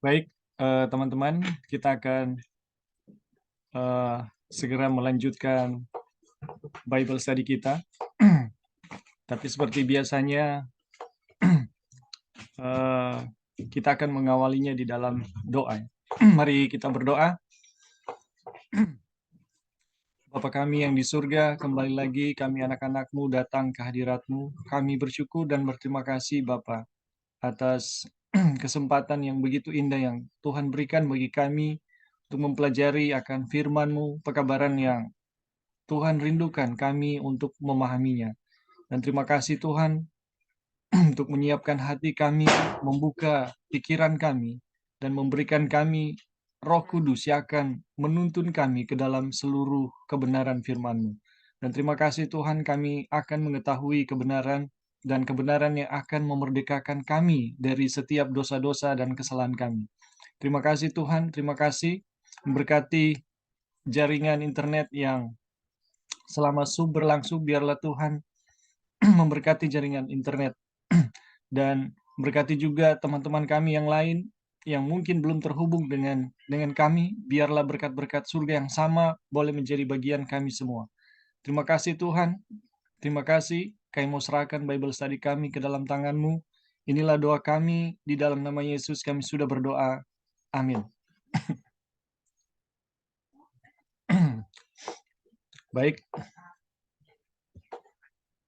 Baik, teman-teman, kita akan segera melanjutkan Bible study kita. Tapi seperti biasanya, kita akan mengawalinya di dalam doa. Mari kita berdoa. Bapa kami yang di surga, kembali lagi kami anak-anak-Mu datang ke hadirat-Mu. Kami bersyukur dan berterima kasih Bapa atas kesempatan yang begitu indah yang Tuhan berikan bagi kami untuk mempelajari akan firman-Mu, pekabaran yang Tuhan rindukan kami untuk memahaminya. Dan terima kasih Tuhan untuk menyiapkan hati kami, membuka pikiran kami, dan memberikan kami Roh Kudus yang akan menuntun kami ke dalam seluruh kebenaran firman-Mu. Dan terima kasih Tuhan, kami akan mengetahui kebenaran dan kebenaran yang akan memerdekakan kami dari setiap dosa-dosa dan kesalahan kami. Terima kasih Tuhan, terima kasih memberkati jaringan internet yang selama berlangsung, biarlah Tuhan memberkati jaringan internet dan berkati juga teman-teman kami yang lain yang mungkin belum terhubung dengan kami, biarlah berkat-berkat surga yang sama boleh menjadi bagian kami semua. Terima kasih Tuhan, terima kasih. Kami mau serahkan Bible study kami ke dalam tangan-Mu. Inilah doa kami, di dalam nama Yesus kami sudah berdoa. Amin. Baik,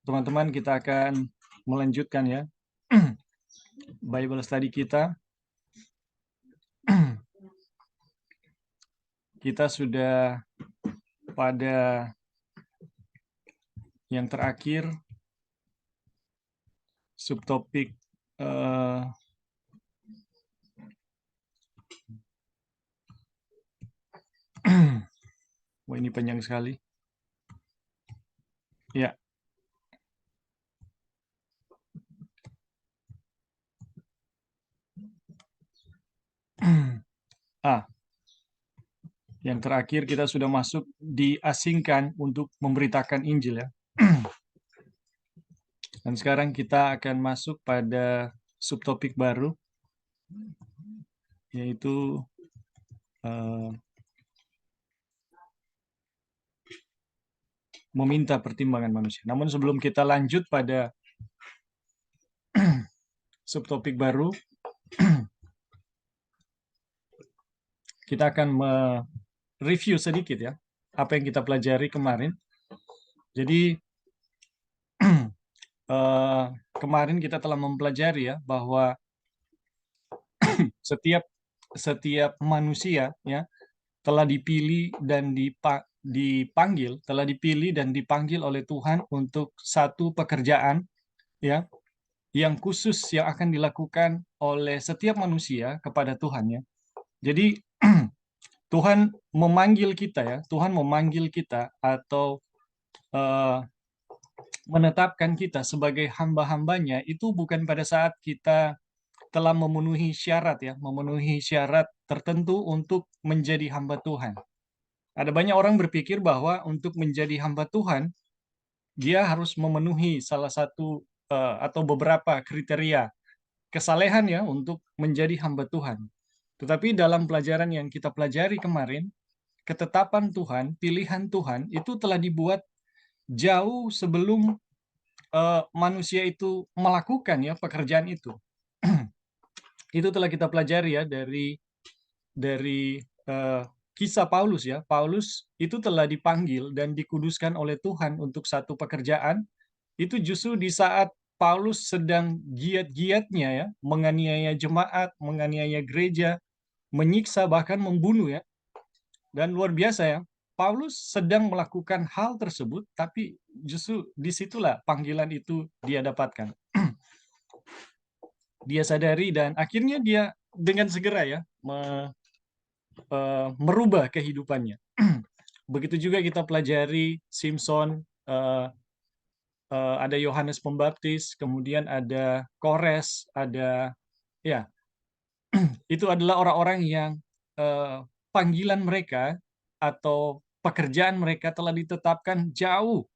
teman-teman, kita akan melanjutkan ya Bible study kita. Kita sudah pada yang terakhir, subtopik wah ini panjang sekali. Ya. Yang terakhir kita sudah masuk diasingkan untuk memberitakan Injil ya. Dan sekarang kita akan masuk pada subtopik baru, yaitu meminta pertimbangan manusia. Namun sebelum kita lanjut pada subtopik baru, kita akan mereview sedikit ya, apa yang kita pelajari kemarin. Jadi kemarin kita telah mempelajari ya bahwa setiap manusia ya telah dipilih dan dipanggil oleh Tuhan untuk satu pekerjaan ya yang khusus yang akan dilakukan oleh setiap manusia kepada Tuhan ya. Jadi Tuhan memanggil kita ya, Tuhan memanggil kita atau menetapkan kita sebagai hamba-hambanya itu bukan pada saat kita telah memenuhi syarat ya, memenuhi syarat tertentu untuk menjadi hamba Tuhan. Ada banyak orang berpikir bahwa untuk menjadi hamba Tuhan, dia harus memenuhi salah satu atau beberapa kriteria kesalehan ya untuk menjadi hamba Tuhan. Tetapi dalam pelajaran yang kita pelajari kemarin, ketetapan Tuhan, pilihan Tuhan itu telah dibuat jauh sebelum manusia itu melakukan ya pekerjaan itu. Itu telah kita pelajari ya dari kisah Paulus ya. Paulus itu telah dipanggil dan dikuduskan oleh Tuhan untuk satu pekerjaan. Itu justru di saat Paulus sedang giat-giatnya ya, menganiaya jemaat, menganiaya gereja, menyiksa bahkan membunuh ya. Dan luar biasa ya, Paulus sedang melakukan hal tersebut, tapi justru disitulah panggilan itu dia dapatkan. Dia sadari dan akhirnya dia dengan segera ya merubah kehidupannya. Begitu juga kita pelajari Simpson, ada Yohanes Pembaptis, kemudian ada Kores, ada ya itu adalah orang-orang yang panggilan mereka atau pekerjaan mereka telah ditetapkan jauh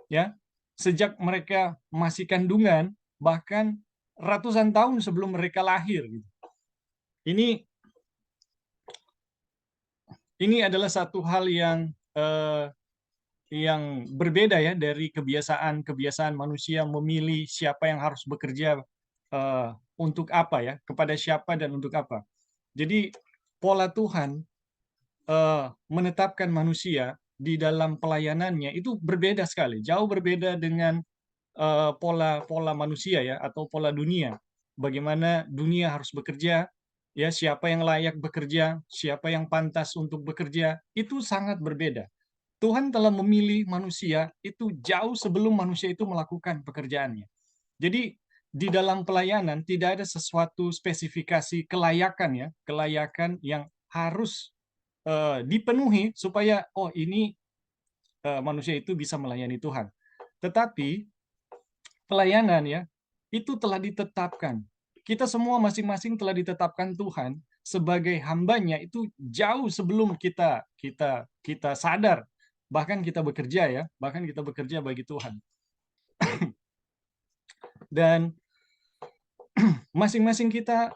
ya sejak mereka masih kandungan, bahkan ratusan tahun sebelum mereka lahir. Ini ini adalah satu hal yang berbeda ya dari kebiasaan-kebiasaan manusia memilih siapa yang harus bekerja untuk apa ya, kepada siapa dan untuk apa. Jadi pola Tuhan menetapkan manusia di dalam pelayanannya itu berbeda sekali, jauh berbeda dengan pola manusia ya atau pola dunia. Bagaimana dunia harus bekerja, ya siapa yang layak bekerja, siapa yang pantas untuk bekerja, itu sangat berbeda. Tuhan telah memilih manusia itu jauh sebelum manusia itu melakukan pekerjaannya. Jadi di dalam pelayanan tidak ada sesuatu spesifikasi kelayakan ya, kelayakan yang harus dipenuhi supaya oh ini manusia itu bisa melayani Tuhan. Tetapi pelayanan ya itu telah ditetapkan. Kita semua masing-masing telah ditetapkan Tuhan sebagai hambanya itu jauh sebelum kita sadar, bahkan kita bekerja ya, bahkan kita bekerja bagi Tuhan. Dan masing-masing kita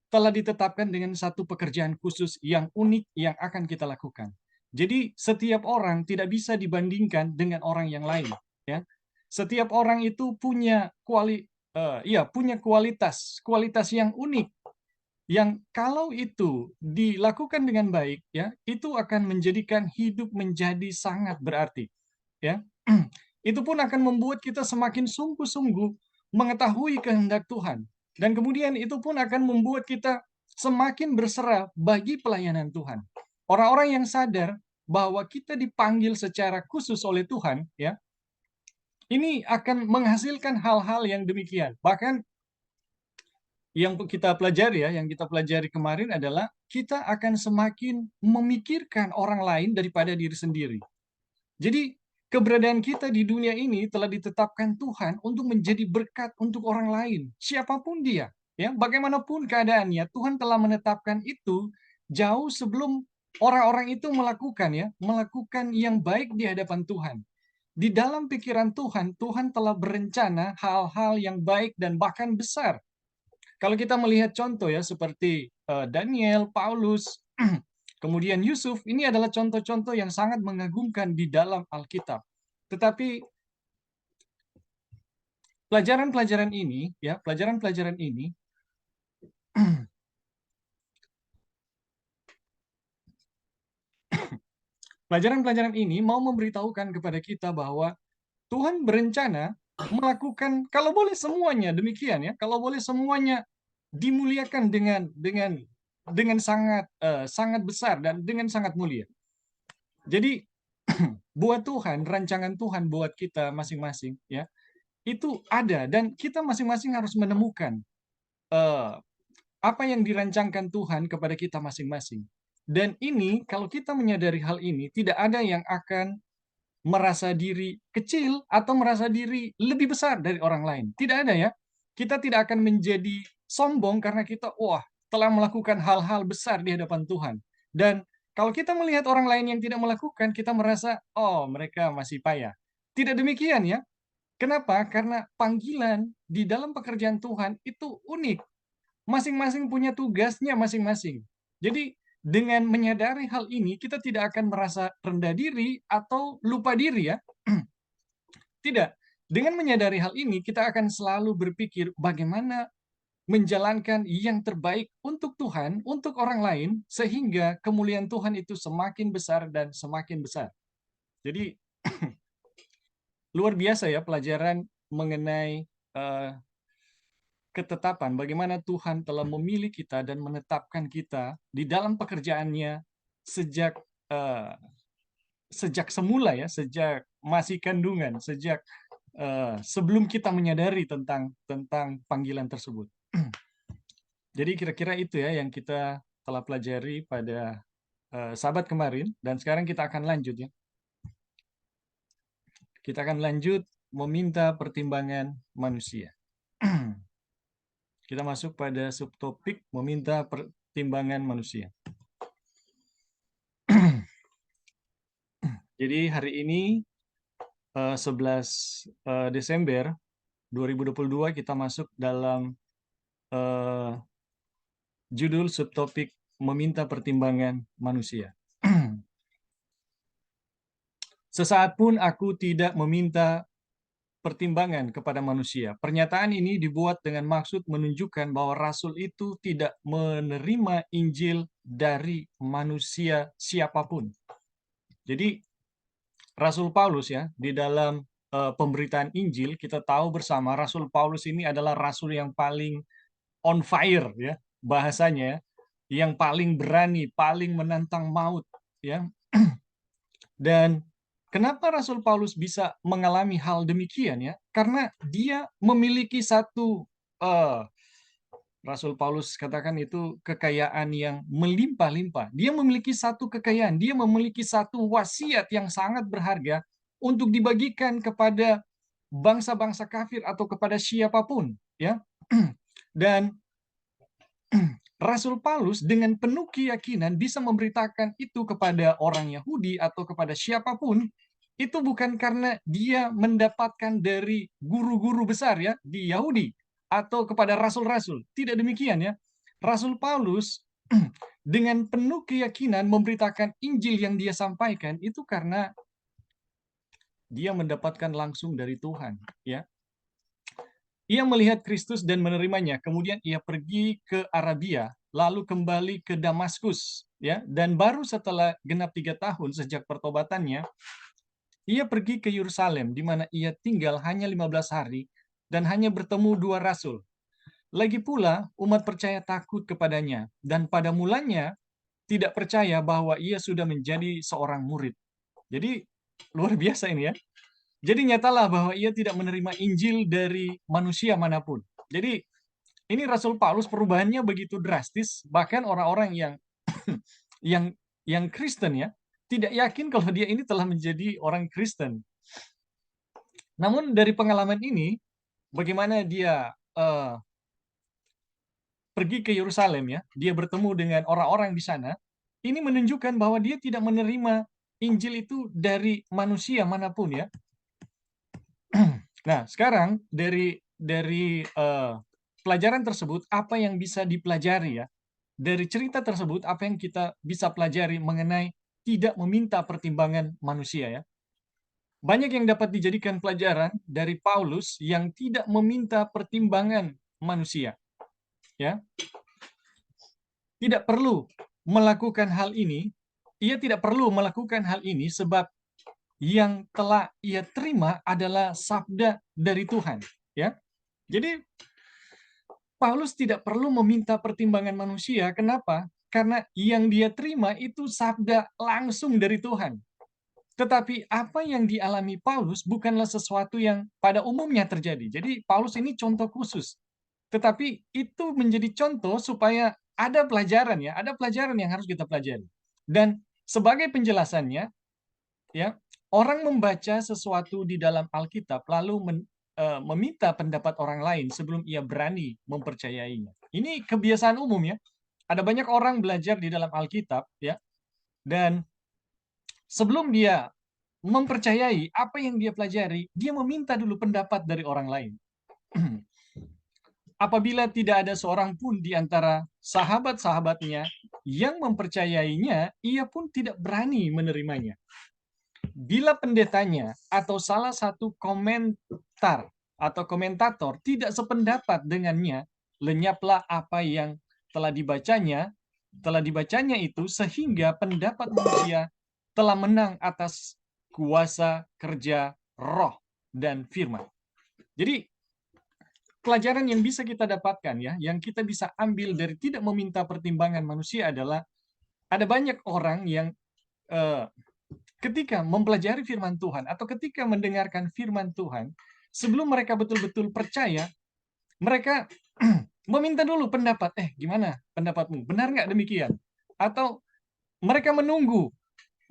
telah ditetapkan dengan satu pekerjaan khusus yang unik yang akan kita lakukan. Jadi setiap orang tidak bisa dibandingkan dengan orang yang lain, ya. Setiap orang itu punya kualitas yang unik yang kalau itu dilakukan dengan baik, ya, itu akan menjadikan hidup menjadi sangat berarti, ya. Itu pun akan membuat kita semakin sungguh-sungguh mengetahui kehendak Tuhan. Dan kemudian itu pun akan membuat kita semakin berserah bagi pelayanan Tuhan. Orang-orang yang sadar bahwa kita dipanggil secara khusus oleh Tuhan, ya, ini akan menghasilkan hal-hal yang demikian. Bahkan yang kita pelajari ya, yang kita pelajari kemarin adalah kita akan semakin memikirkan orang lain daripada diri sendiri. Jadi keberadaan kita di dunia ini telah ditetapkan Tuhan untuk menjadi berkat untuk orang lain, siapapun dia, ya, bagaimanapun keadaannya, Tuhan telah menetapkan itu jauh sebelum orang-orang itu melakukan yang baik di hadapan Tuhan. Di dalam pikiran Tuhan, Tuhan telah berencana hal-hal yang baik dan bahkan besar. Kalau kita melihat contoh ya seperti Daniel, Paulus, kemudian Yusuf, ini adalah contoh-contoh yang sangat mengagumkan di dalam Alkitab. Tetapi pelajaran-pelajaran ini, ya, pelajaran-pelajaran ini pelajaran-pelajaran ini mau memberitahukan kepada kita bahwa Tuhan berencana melakukan kalau boleh semuanya demikian ya, kalau boleh semuanya dimuliakan dengan sangat besar dan dengan sangat mulia. Jadi buat Tuhan, rancangan Tuhan buat kita masing-masing ya, itu ada dan kita masing-masing harus menemukan eh, apa yang dirancangkan Tuhan kepada kita masing-masing. Dan ini kalau kita menyadari hal ini, tidak ada yang akan merasa diri kecil atau merasa diri lebih besar dari orang lain. Tidak ada ya. Kita tidak akan menjadi sombong karena kita telah melakukan hal-hal besar di hadapan Tuhan. Dan kalau kita melihat orang lain yang tidak melakukan, kita merasa mereka masih payah. Tidak demikian ya. Kenapa? Karena panggilan di dalam pekerjaan Tuhan itu unik. Masing-masing punya tugasnya masing-masing. Jadi dengan menyadari hal ini, kita tidak akan merasa rendah diri atau lupa diri ya. Tidak. Dengan menyadari hal ini, kita akan selalu berpikir bagaimana menjalankan yang terbaik untuk Tuhan, untuk orang lain, sehingga kemuliaan Tuhan itu semakin besar dan semakin besar. Jadi, luar biasa ya pelajaran mengenai ketetapan, bagaimana Tuhan telah memilih kita dan menetapkan kita di dalam pekerjaannya sejak sejak semula ya, sejak masih kandungan, sejak sebelum kita menyadari tentang panggilan tersebut. Jadi kira-kira itu ya yang kita telah pelajari pada Sabat kemarin, dan sekarang kita akan lanjut ya. Kita akan lanjut meminta pertimbangan manusia. Kita masuk pada subtopik meminta pertimbangan manusia. Jadi hari ini 11 Desember 2022 kita masuk dalam judul subtopik meminta pertimbangan manusia. Sesaat pun aku tidak meminta pertimbangan kepada manusia. Pernyataan ini dibuat dengan maksud menunjukkan bahwa rasul itu tidak menerima Injil dari manusia siapapun. Jadi Rasul Paulus ya, di dalam pemberitaan Injil kita tahu bersama Rasul Paulus ini adalah rasul yang paling on fire ya, bahasanya ya, yang paling berani, paling menantang maut ya. Dan kenapa Rasul Paulus bisa mengalami hal demikian ya? Karena dia memiliki satu Rasul Paulus katakan itu kekayaan yang melimpah-limpah. Dia memiliki satu kekayaan, dia memiliki satu wasiat yang sangat berharga untuk dibagikan kepada bangsa-bangsa kafir atau kepada siapapun, ya. Dan Rasul Paulus dengan penuh keyakinan bisa memberitakan itu kepada orang Yahudi atau kepada siapapun, itu bukan karena dia mendapatkan dari guru-guru besar ya di Yahudi atau kepada rasul-rasul. Tidak demikian ya. Rasul Paulus dengan penuh keyakinan memberitakan Injil yang dia sampaikan itu karena dia mendapatkan langsung dari Tuhan ya. Ia melihat Kristus dan menerimanya. Kemudian ia pergi ke Arabia, lalu kembali ke Damaskus, ya. Dan baru setelah genap 3 tahun sejak pertobatannya, ia pergi ke Yerusalem, di mana ia tinggal hanya 15 hari dan hanya bertemu 2 rasul. Lagi pula, umat percaya takut kepadanya, dan pada mulanya tidak percaya bahwa ia sudah menjadi seorang murid. Jadi, luar biasa ini ya. Jadi nyatalah bahwa ia tidak menerima Injil dari manusia manapun. Jadi ini Rasul Paulus perubahannya begitu drastis, bahkan orang-orang yang yang Kristen ya, tidak yakin kalau dia ini telah menjadi orang Kristen. Namun dari pengalaman ini, bagaimana dia pergi ke Yerusalem ya, dia bertemu dengan orang-orang di sana, ini menunjukkan bahwa dia tidak menerima Injil itu dari manusia manapun ya. Nah, sekarang dari pelajaran tersebut apa yang bisa dipelajari ya? Dari cerita tersebut apa yang kita bisa pelajari mengenai tidak meminta pertimbangan manusia ya? Banyak yang dapat dijadikan pelajaran dari Paulus yang tidak meminta pertimbangan manusia, ya. Tidak perlu melakukan hal ini, ia tidak perlu melakukan hal ini sebab yang telah ia terima adalah sabda dari Tuhan, ya. Jadi Paulus tidak perlu meminta pertimbangan manusia. Kenapa? Karena yang dia terima itu sabda langsung dari Tuhan. Tetapi apa yang dialami Paulus bukanlah sesuatu yang pada umumnya terjadi. Jadi Paulus ini contoh khusus. Tetapi itu menjadi contoh supaya ada pelajaran ya, ada pelajaran yang harus kita pelajari. Dan sebagai penjelasannya, ya, orang membaca sesuatu di dalam Alkitab lalu meminta pendapat orang lain sebelum ia berani mempercayainya. Ini kebiasaan umum ya. Ada banyak orang belajar di dalam Alkitab ya, dan sebelum dia mempercayai apa yang dia pelajari, dia meminta dulu pendapat dari orang lain. Apabila tidak ada seorang pun di antara sahabat-sahabatnya yang mempercayainya, ia pun tidak berani menerimanya. Bila pendetanya atau salah satu komentar atau komentator tidak sependapat dengannya, lenyaplah apa yang telah dibacanya itu sehingga pendapat manusia telah menang atas kuasa kerja roh dan firman. Jadi pelajaran yang bisa kita dapatkan ya, yang kita bisa ambil dari tidak meminta pertimbangan manusia adalah ada banyak orang yang ketika mempelajari firman Tuhan atau ketika mendengarkan firman Tuhan, sebelum mereka betul-betul percaya, mereka meminta dulu pendapat, gimana pendapatmu? Benar nggak demikian? Atau mereka menunggu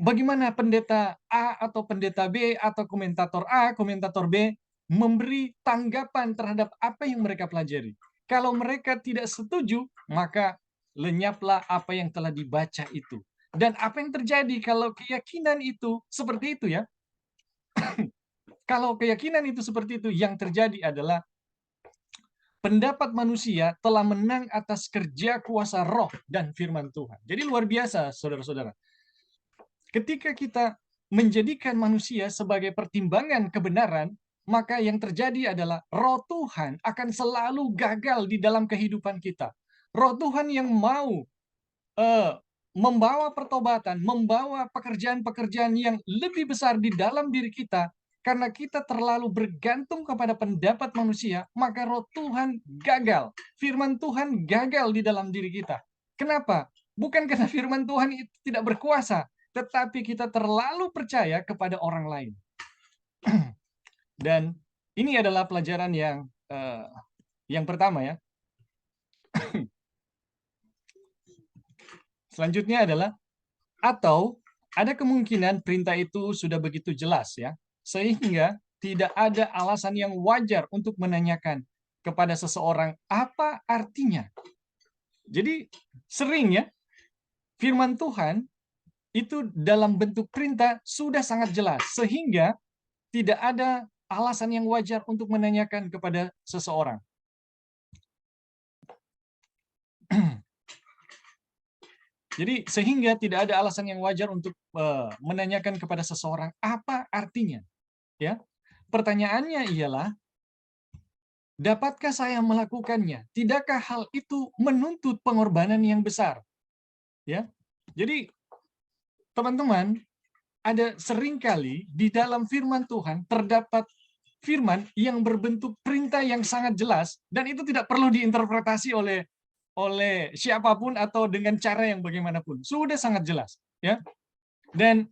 bagaimana pendeta A atau pendeta B atau komentator A, komentator B memberi tanggapan terhadap apa yang mereka pelajari. Kalau mereka tidak setuju, maka lenyaplah apa yang telah dibaca itu. Dan apa yang terjadi kalau keyakinan itu seperti itu ya? Kalau keyakinan itu seperti itu, yang terjadi adalah pendapat manusia telah menang atas kerja kuasa roh dan firman Tuhan. Jadi luar biasa, saudara-saudara. Ketika kita menjadikan manusia sebagai pertimbangan kebenaran, maka yang terjadi adalah roh Tuhan akan selalu gagal di dalam kehidupan kita. Roh Tuhan yang mau membawa pertobatan, membawa pekerjaan-pekerjaan yang lebih besar di dalam diri kita, karena kita terlalu bergantung kepada pendapat manusia, maka roh Tuhan gagal. Firman Tuhan gagal di dalam diri kita. Kenapa? Bukan karena firman Tuhan itu tidak berkuasa, tetapi kita terlalu percaya kepada orang lain. Dan ini adalah pelajaran yang pertama ya. Selanjutnya adalah, atau ada kemungkinan perintah itu sudah begitu jelas ya, sehingga tidak ada alasan yang wajar untuk menanyakan kepada seseorang apa artinya. Jadi sering ya, firman Tuhan itu dalam bentuk perintah sudah sangat jelas, sehingga tidak ada alasan yang wajar untuk menanyakan kepada seseorang. Jadi sehingga tidak ada alasan yang wajar untuk menanyakan kepada seseorang apa artinya. Ya, pertanyaannya ialah, dapatkah saya melakukannya? Tidakkah hal itu menuntut pengorbanan yang besar? Ya, jadi teman-teman, ada seringkali di dalam firman Tuhan terdapat firman yang berbentuk perintah yang sangat jelas, dan itu tidak perlu diinterpretasi oleh siapapun atau dengan cara yang bagaimanapun. Sudah sangat jelas, ya. Dan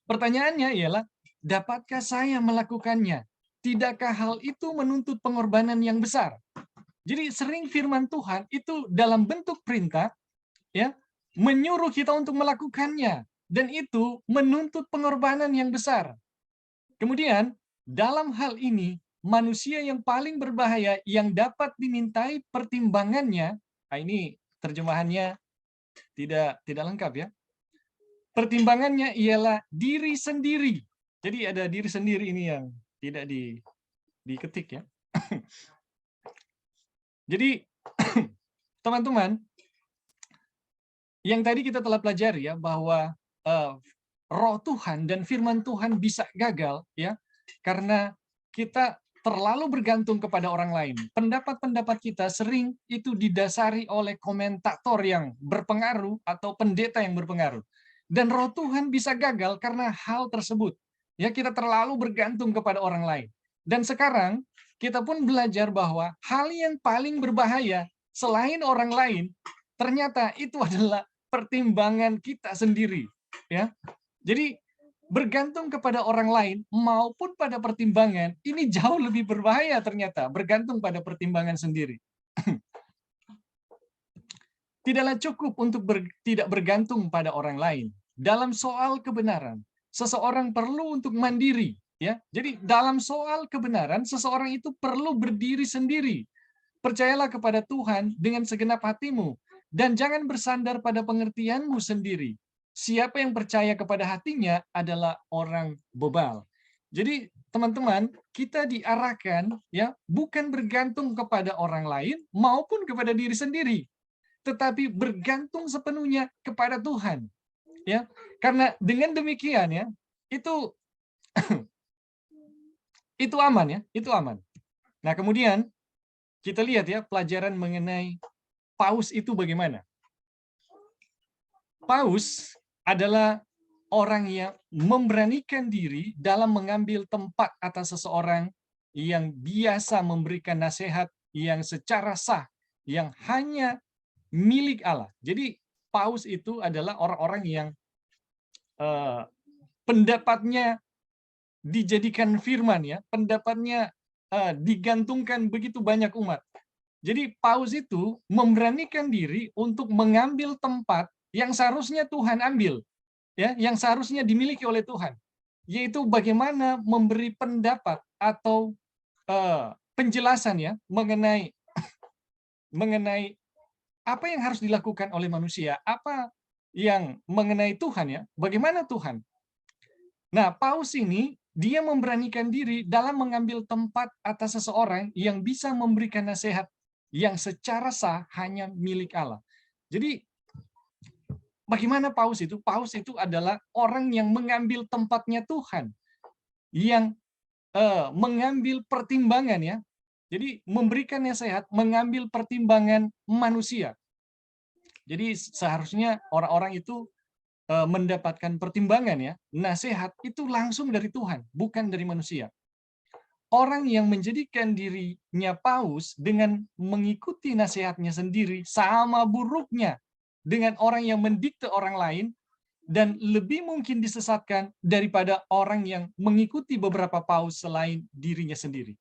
pertanyaannya ialah, dapatkah saya melakukannya? Tidakkah hal itu menuntut pengorbanan yang besar? Jadi sering firman Tuhan itu dalam bentuk perintah, ya, menyuruh kita untuk melakukannya, dan itu menuntut pengorbanan yang besar. Kemudian dalam hal ini, manusia yang paling berbahaya yang dapat dimintai pertimbangannya, ini terjemahannya tidak lengkap ya. Pertimbangannya ialah diri sendiri. Jadi ada diri sendiri ini yang tidak diketik ya. Jadi teman-teman, yang tadi kita telah pelajari ya, bahwa roh Tuhan dan firman Tuhan bisa gagal ya, karena kita terlalu bergantung kepada orang lain. Pendapat-pendapat kita sering itu didasari oleh komentator yang berpengaruh atau pendeta yang berpengaruh. Dan roh Tuhan bisa gagal karena hal tersebut. Ya, kita terlalu bergantung kepada orang lain. Dan sekarang kita pun belajar bahwa hal yang paling berbahaya selain orang lain, ternyata itu adalah pertimbangan kita sendiri. Ya, jadi bergantung kepada orang lain maupun pada pertimbangan, ini jauh lebih berbahaya ternyata, bergantung pada pertimbangan sendiri. Tidaklah cukup untuk tidak bergantung pada orang lain. Dalam soal kebenaran, seseorang perlu untuk mandiri. Ya, jadi dalam soal kebenaran, seseorang itu perlu berdiri sendiri. Percayalah kepada Tuhan dengan segenap hatimu, dan jangan bersandar pada pengertianmu sendiri. Siapa yang percaya kepada hatinya adalah orang bebal. Jadi teman-teman, kita diarahkan ya, bukan bergantung kepada orang lain maupun kepada diri sendiri, tetapi bergantung sepenuhnya kepada Tuhan. Ya, karena dengan demikian ya, itu itu aman ya, itu aman. Nah, kemudian kita lihat ya pelajaran mengenai Paus itu bagaimana. Paus adalah orang yang memberanikan diri dalam mengambil tempat atas seseorang yang biasa memberikan nasihat yang secara sah, yang hanya milik Allah. Jadi Paus itu adalah orang-orang yang pendapatnya dijadikan firman ya, pendapatnya digantungkan begitu banyak umat. Jadi Paus itu memberanikan diri untuk mengambil tempat yang seharusnya Tuhan ambil, ya, yang seharusnya dimiliki oleh Tuhan, yaitu bagaimana memberi pendapat atau penjelasan ya mengenai apa yang harus dilakukan oleh manusia, apa yang mengenai Tuhan ya, bagaimana Tuhan. Nah, Paus ini dia memberanikan diri dalam mengambil tempat atas seseorang yang bisa memberikan nasihat yang secara sah hanya milik Allah. Jadi bagaimana paus itu? Paus itu adalah orang yang mengambil tempatnya Tuhan, yang mengambil pertimbangan ya. Jadi memberikan nasihat, mengambil pertimbangan manusia. Jadi seharusnya orang-orang itu mendapatkan pertimbangan ya, nasihat itu langsung dari Tuhan, bukan dari manusia. Orang yang menjadikan dirinya paus dengan mengikuti nasihatnya sendiri sama buruknya dengan orang yang mendikte orang lain, dan lebih mungkin disesatkan daripada orang yang mengikuti beberapa paus selain dirinya sendiri.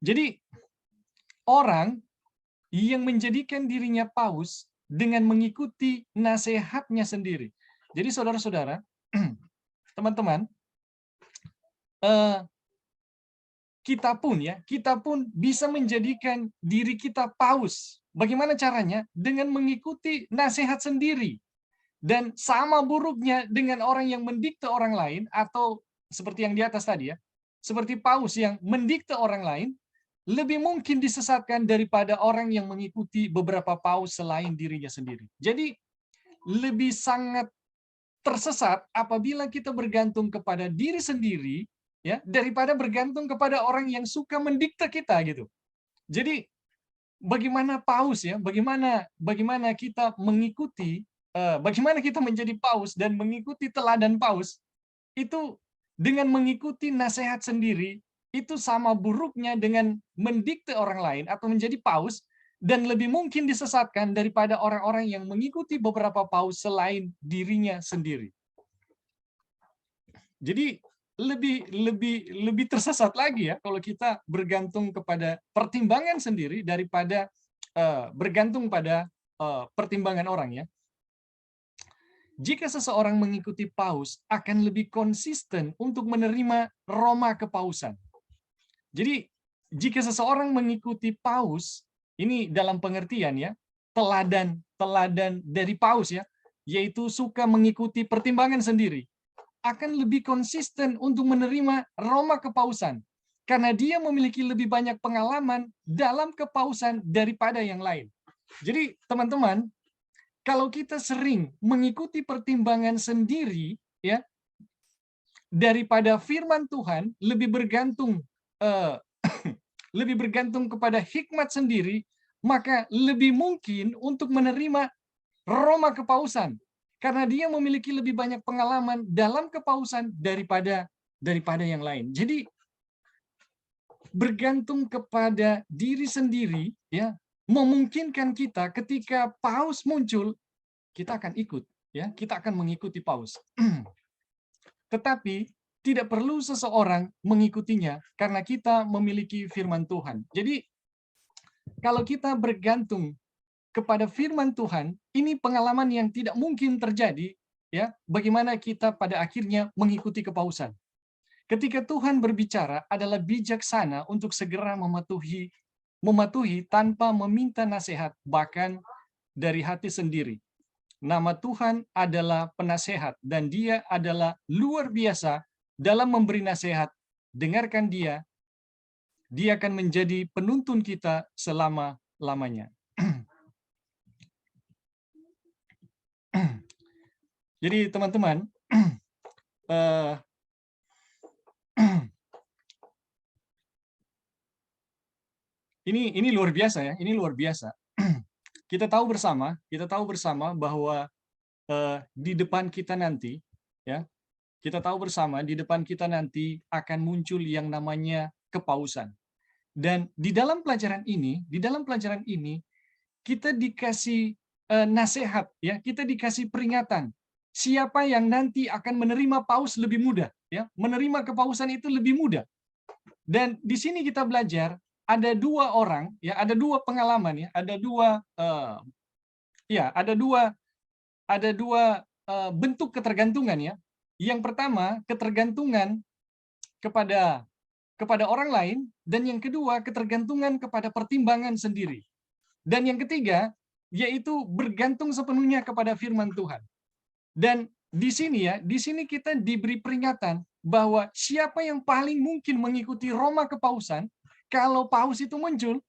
Jadi orang yang menjadikan dirinya paus dengan mengikuti nasihatnya sendiri. Jadi saudara-saudara, teman-teman, kita pun bisa menjadikan diri kita paus. Bagaimana caranya? Dengan mengikuti nasihat sendiri. Dan sama buruknya dengan orang yang mendikte orang lain, atau seperti yang di atas tadi ya, seperti paus yang mendikte orang lain, lebih mungkin disesatkan daripada orang yang mengikuti beberapa paus selain dirinya sendiri. Jadi lebih sangat tersesat apabila kita bergantung kepada diri sendiri ya, daripada bergantung kepada orang yang suka mendikte kita gitu. Jadi bagaimana paus ya, bagaimana kita mengikuti, bagaimana kita menjadi paus dan mengikuti teladan paus itu dengan mengikuti nasihat sendiri, itu sama buruknya dengan mendikte orang lain atau menjadi paus, dan lebih mungkin disesatkan daripada orang-orang yang mengikuti beberapa paus selain dirinya sendiri. Jadi lebih tersesat lagi ya kalau kita bergantung kepada pertimbangan sendiri daripada bergantung pada pertimbangan orang ya. Jika seseorang mengikuti paus akan lebih konsisten untuk menerima Roma kepausan. Jadi jika seseorang mengikuti paus, ini dalam pengertian ya, teladan dari paus ya, yaitu suka mengikuti pertimbangan sendiri, akan lebih konsisten untuk menerima Roma kepausan karena dia memiliki lebih banyak pengalaman dalam kepausan daripada yang lain. Jadi teman-teman, kalau kita sering mengikuti pertimbangan sendiri ya daripada firman Tuhan, lebih bergantung lebih bergantung kepada hikmat sendiri, maka lebih mungkin untuk menerima Roma kepausan karena dia memiliki lebih banyak pengalaman dalam kepausan daripada yang lain. Jadi bergantung kepada diri sendiri ya memungkinkan kita ketika paus muncul kita akan ikut ya, kita akan mengikuti paus. Tetapi tidak perlu seseorang mengikutinya karena kita memiliki firman Tuhan. Jadi kalau kita bergantung kepada firman Tuhan, ini pengalaman yang tidak mungkin terjadi ya, bagaimana kita pada akhirnya mengikuti kepausan. Ketika Tuhan berbicara adalah bijaksana untuk segera mematuhi tanpa meminta nasihat bahkan dari hati sendiri. Nama Tuhan adalah penasehat dan dia adalah luar biasa dalam memberi nasihat. Dengarkan dia, dia akan menjadi penuntun kita selama-lamanya. Jadi teman-teman, ini luar biasa ya, ini luar biasa. Kita tahu bersama bahwa di depan kita nanti, ya, kita tahu bersama di depan kita nanti akan muncul yang namanya kepausan. Dan di dalam pelajaran ini kita dikasih nasihat, ya, kita dikasih peringatan. Siapa yang nanti akan menerima paus lebih mudah, ya, menerima kepausan itu lebih mudah. Dan di sini kita belajar ada dua orang, ya, ada dua pengalaman, ya, ada dua bentuk ketergantungan, ya. Yang pertama ketergantungan kepada orang lain, dan yang kedua ketergantungan kepada pertimbangan sendiri. Dan yang ketiga yaitu bergantung sepenuhnya kepada firman Tuhan. Dan di sini kita diberi peringatan bahwa siapa yang paling mungkin mengikuti Roma kepausan kalau paus itu muncul.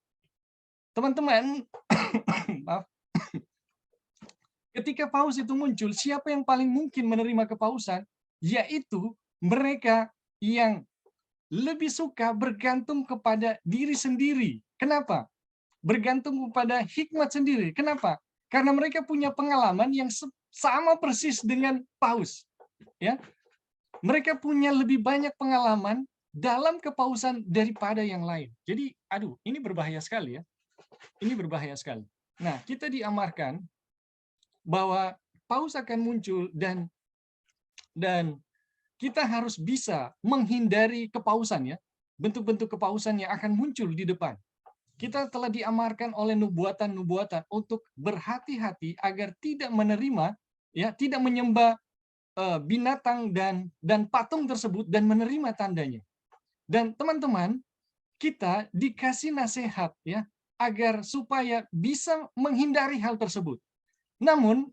Teman-teman, maaf. Ketika paus itu muncul, siapa yang paling mungkin menerima kepausan? Yaitu mereka yang lebih suka bergantung kepada diri sendiri. Kenapa? Bergantung kepada hikmat sendiri. Kenapa? Karena mereka punya pengalaman yang sama persis dengan paus. Ya, mereka punya lebih banyak pengalaman dalam kepausan daripada yang lain. Jadi, aduh, ini berbahaya sekali ya. Ini berbahaya sekali. Nah, kita diamarkan bahwa paus akan muncul dan kita harus bisa menghindari kepausan ya. Bentuk-bentuk kepausan yang akan muncul di depan. Kita telah diamarkan oleh nubuatan-nubuatan untuk berhati-hati agar tidak menerima ya, tidak menyembah binatang dan patung tersebut dan menerima tandanya. Dan teman-teman, kita dikasih nasihat ya agar supaya bisa menghindari hal tersebut. Namun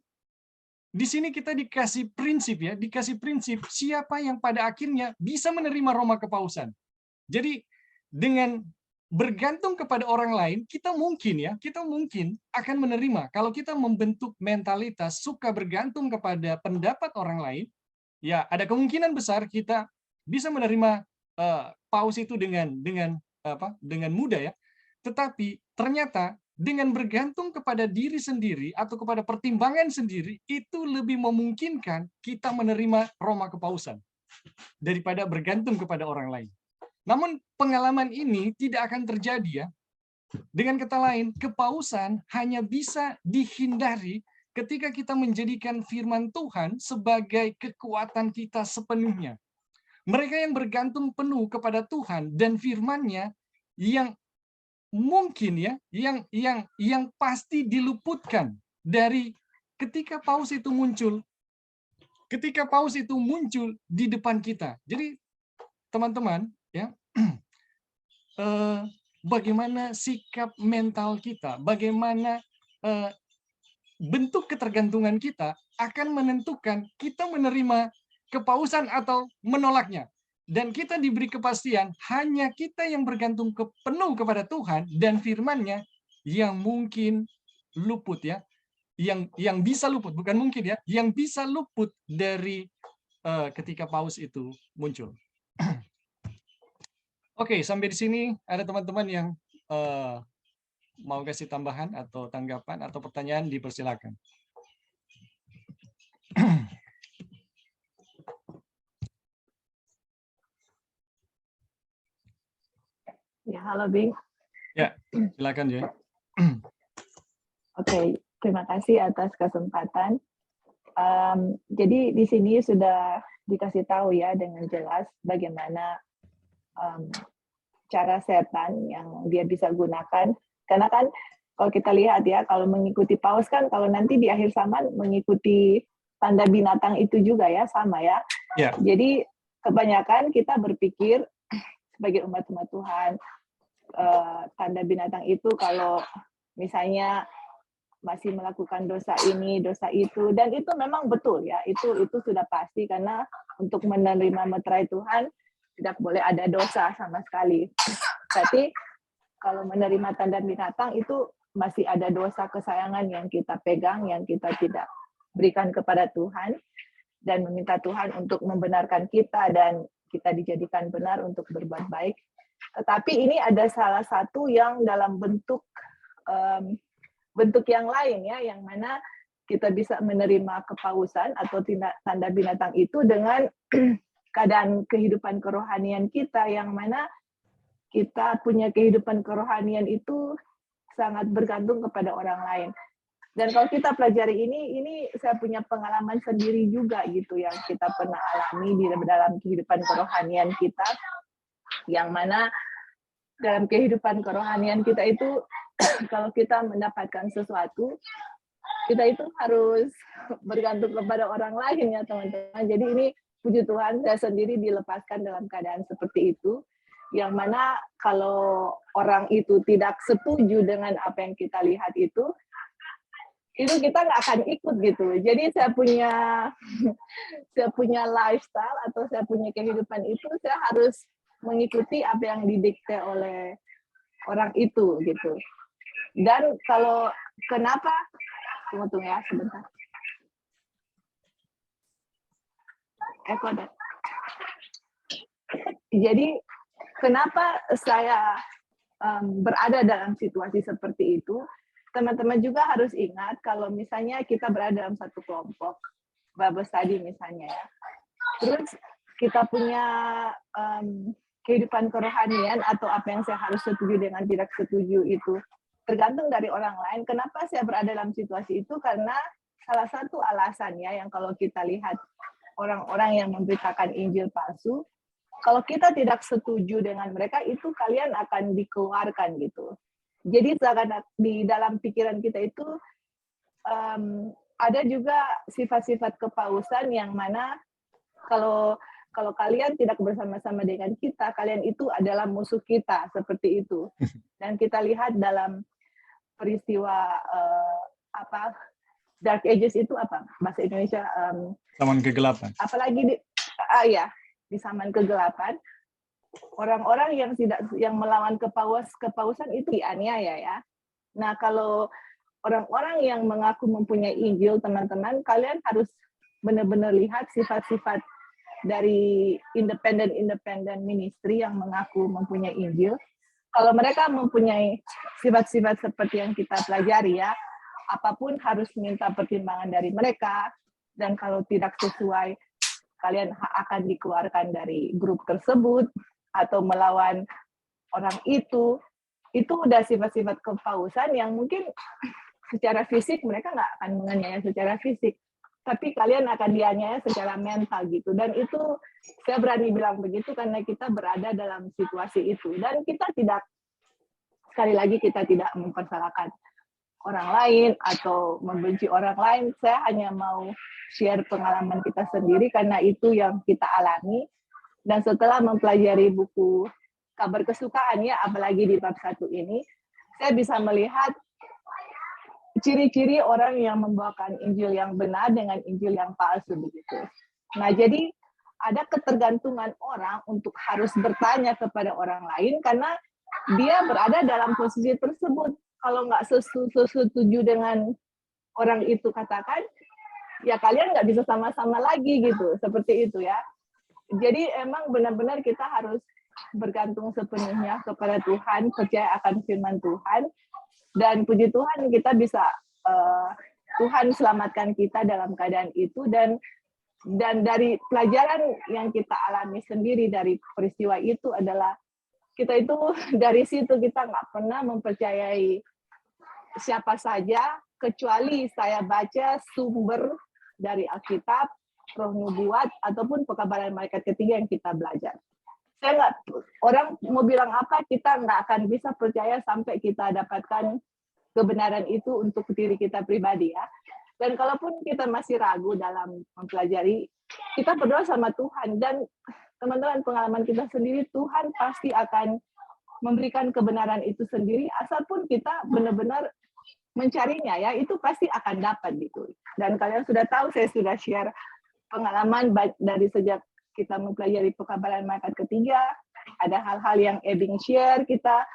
di sini kita dikasih prinsip ya, dikasih prinsip siapa yang pada akhirnya bisa menerima Roma kepausan. Jadi dengan bergantung kepada orang lain, kita mungkin akan menerima. Kalau kita membentuk mentalitas suka bergantung kepada pendapat orang lain, ya ada kemungkinan besar kita bisa menerima paus itu dengan mudah ya. Tetapi ternyata dengan bergantung kepada diri sendiri atau kepada pertimbangan sendiri itu lebih memungkinkan kita menerima Roma kepausan daripada bergantung kepada orang lain. Namun pengalaman ini tidak akan terjadi ya. Dengan kata lain, kepausan hanya bisa dihindari ketika kita menjadikan firman Tuhan sebagai kekuatan kita sepenuhnya. Mereka yang bergantung penuh kepada Tuhan dan firman-Nya yang mungkin ya, yang pasti diluputkan dari ketika paus itu muncul. Ketika paus itu muncul di depan kita. Jadi teman-teman ya, bagaimana sikap mental kita, bagaimana bentuk ketergantungan kita akan menentukan kita menerima kepausan atau menolaknya. Dan kita diberi kepastian hanya kita yang bergantung penuh kepada Tuhan dan firman-Nya yang mungkin luput ya, yang bisa luput, bukan mungkin ya, yang bisa luput dari ketika paus itu muncul. Oke, sampai di sini ada teman-teman yang mau kasih tambahan atau tanggapan atau pertanyaan, dipersilakan. Ya, halo Bing. Ya, silakan Joy. Oke, terima kasih atas kesempatan. Jadi di sini sudah dikasih tahu ya dengan jelas bagaimana cara setan yang dia bisa gunakan. Karena kan kalau kita lihat ya, kalau mengikuti paus kan kalau nanti di akhir zaman mengikuti tanda binatang itu juga ya, sama ya. Ya. Jadi kebanyakan kita berpikir sebagai umat-umat Tuhan, tanda binatang itu kalau misalnya masih melakukan dosa ini, dosa itu, dan itu memang betul ya, itu sudah pasti karena untuk menerima meterai Tuhan tidak boleh ada dosa sama sekali. Berarti kalau menerima tanda binatang itu masih ada dosa kesayangan yang kita pegang, yang kita tidak berikan kepada Tuhan, dan meminta Tuhan untuk membenarkan kita dan kita dijadikan benar untuk berbuat baik. Tetapi ini ada salah satu yang dalam bentuk yang lain ya, yang mana kita bisa menerima kepausan atau tanda binatang itu dengan keadaan kehidupan kerohanian kita, yang mana kita punya kehidupan kerohanian itu sangat bergantung kepada orang lain. Dan kalau kita pelajari ini saya punya pengalaman sendiri juga gitu yang kita pernah alami di dalam kehidupan kerohanian kita, yang mana dalam kehidupan kerohanian kita itu kalau kita mendapatkan sesuatu, kita itu harus bergantung kepada orang lain ya teman-teman. Jadi ini puji Tuhan, saya sendiri dilepaskan dalam keadaan seperti itu, yang mana kalau orang itu tidak setuju dengan apa yang kita lihat itu kita nggak akan ikut gitu. Jadi saya punya lifestyle atau saya punya kehidupan itu, saya harus mengikuti apa yang didikte oleh orang itu gitu. Dan kalau kenapa, tunggu ya sebentar. Jadi kenapa saya berada dalam situasi seperti itu? Teman-teman juga harus ingat kalau misalnya kita berada dalam satu kelompok, Bible study misalnya ya. Terus kita punya kehidupan kerohanian atau apa yang saya harus setuju dengan tidak setuju itu tergantung dari orang lain. Kenapa saya berada dalam situasi itu? Karena salah satu alasannya yang kalau kita lihat orang-orang yang memberitakan Injil palsu, kalau kita tidak setuju dengan mereka, itu kalian akan dikeluarkan gitu. Jadi di dalam pikiran kita itu ada juga sifat-sifat kepausan yang mana kalau kalian tidak bersama-sama dengan kita, kalian itu adalah musuh kita, seperti itu. Dan kita lihat dalam peristiwa Dark Ages itu apa bahasa Indonesia? Zaman kegelapan. Apalagi di zaman kegelapan, orang-orang yang melawan kepausan itu dianiaya ya. Nah, kalau orang-orang yang mengaku mempunyai Injil, teman-teman, kalian harus benar-benar lihat sifat-sifat dari independen ministry yang mengaku mempunyai Injil. Kalau mereka mempunyai sifat-sifat seperti yang kita pelajari ya, apapun harus minta pertimbangan dari mereka, dan kalau tidak sesuai, kalian akan dikeluarkan dari grup tersebut, atau melawan orang itu udah sifat-sifat kepausan yang mungkin secara fisik mereka nggak akan menganiaya secara fisik, tapi kalian akan dianiaya secara mental gitu. Dan itu saya berani bilang begitu karena kita berada dalam situasi itu, dan kita tidak, sekali lagi kita tidak mempersalahkan orang lain atau membenci orang lain. Saya hanya mau share pengalaman kita sendiri karena itu yang kita alami. Dan setelah mempelajari buku Kabar Kesukaan ya, apalagi di bab 1 ini, saya bisa melihat ciri-ciri orang yang membawakan Injil yang benar dengan Injil yang palsu begitu. Nah, jadi ada ketergantungan orang untuk harus bertanya kepada orang lain karena dia berada dalam posisi tersebut. Kalau nggak setuju dengan orang itu katakan, ya kalian nggak bisa sama-sama lagi gitu, seperti itu ya. Jadi emang benar-benar kita harus bergantung sepenuhnya kepada Tuhan, percaya akan firman Tuhan, dan puji Tuhan kita bisa Tuhan selamatkan kita dalam keadaan itu. Dan dari pelajaran yang kita alami sendiri dari peristiwa itu adalah kita itu dari situ kita nggak pernah mempercayai siapa saja kecuali saya baca sumber dari Alkitab, Roh Nubuat, ataupun pekabaran malaikat ketiga yang kita belajar. Saya nggak, orang mau bilang apa, kita nggak akan bisa percaya sampai kita dapatkan kebenaran itu untuk diri kita pribadi ya. Dan kalaupun kita masih ragu dalam mempelajari, kita berdoa sama Tuhan. Dan teman-teman, pengalaman kita sendiri, Tuhan pasti akan memberikan kebenaran itu sendiri, asalpun kita benar-benar mencarinya ya, itu pasti akan dapat gitu. Dan kalian sudah tahu, saya sudah share pengalaman dari sejak kita mempelajari pekabaran malaikat ketiga, ada hal-hal yang Ebing share, kita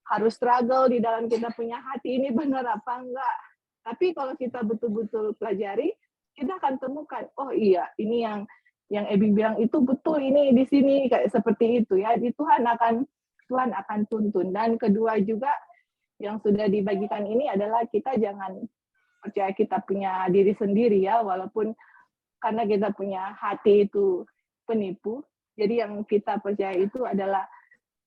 harus struggle di dalam kita punya hati, ini benar apa enggak. Tapi kalau kita betul-betul pelajari, kita akan temukan, oh iya, ini yang Ebing bilang itu betul, ini di sini kayak seperti itu ya. Di Tuhan akan tuntun. Dan kedua juga yang sudah dibagikan ini adalah kita jangan percaya kita punya diri sendiri ya, walaupun karena kita punya hati itu penipu. Jadi yang kita percaya itu adalah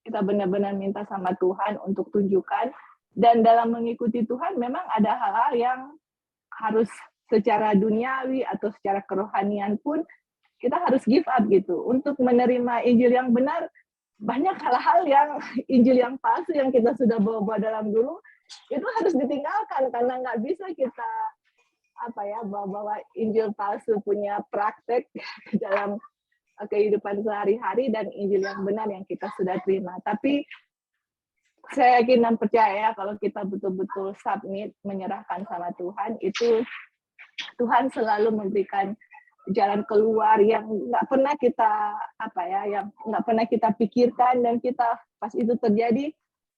kita benar-benar minta sama Tuhan untuk tunjukkan. Dan dalam mengikuti Tuhan memang ada hal-hal yang harus secara duniawi atau secara kerohanian pun kita harus give up gitu. Untuk menerima Injil yang benar, banyak hal-hal yang Injil yang palsu yang kita sudah bawa-bawa dalam dulu, itu harus ditinggalkan karena nggak bisa kita bawa-bawa Injil palsu punya praktek dalam kehidupan sehari-hari dan Injil yang benar yang kita sudah terima. Tapi saya yakin dan percaya kalau kita betul-betul submit, menyerahkan sama Tuhan, itu Tuhan selalu memberikan jalan keluar yang nggak pernah kita yang nggak pernah kita pikirkan, dan kita pas itu terjadi,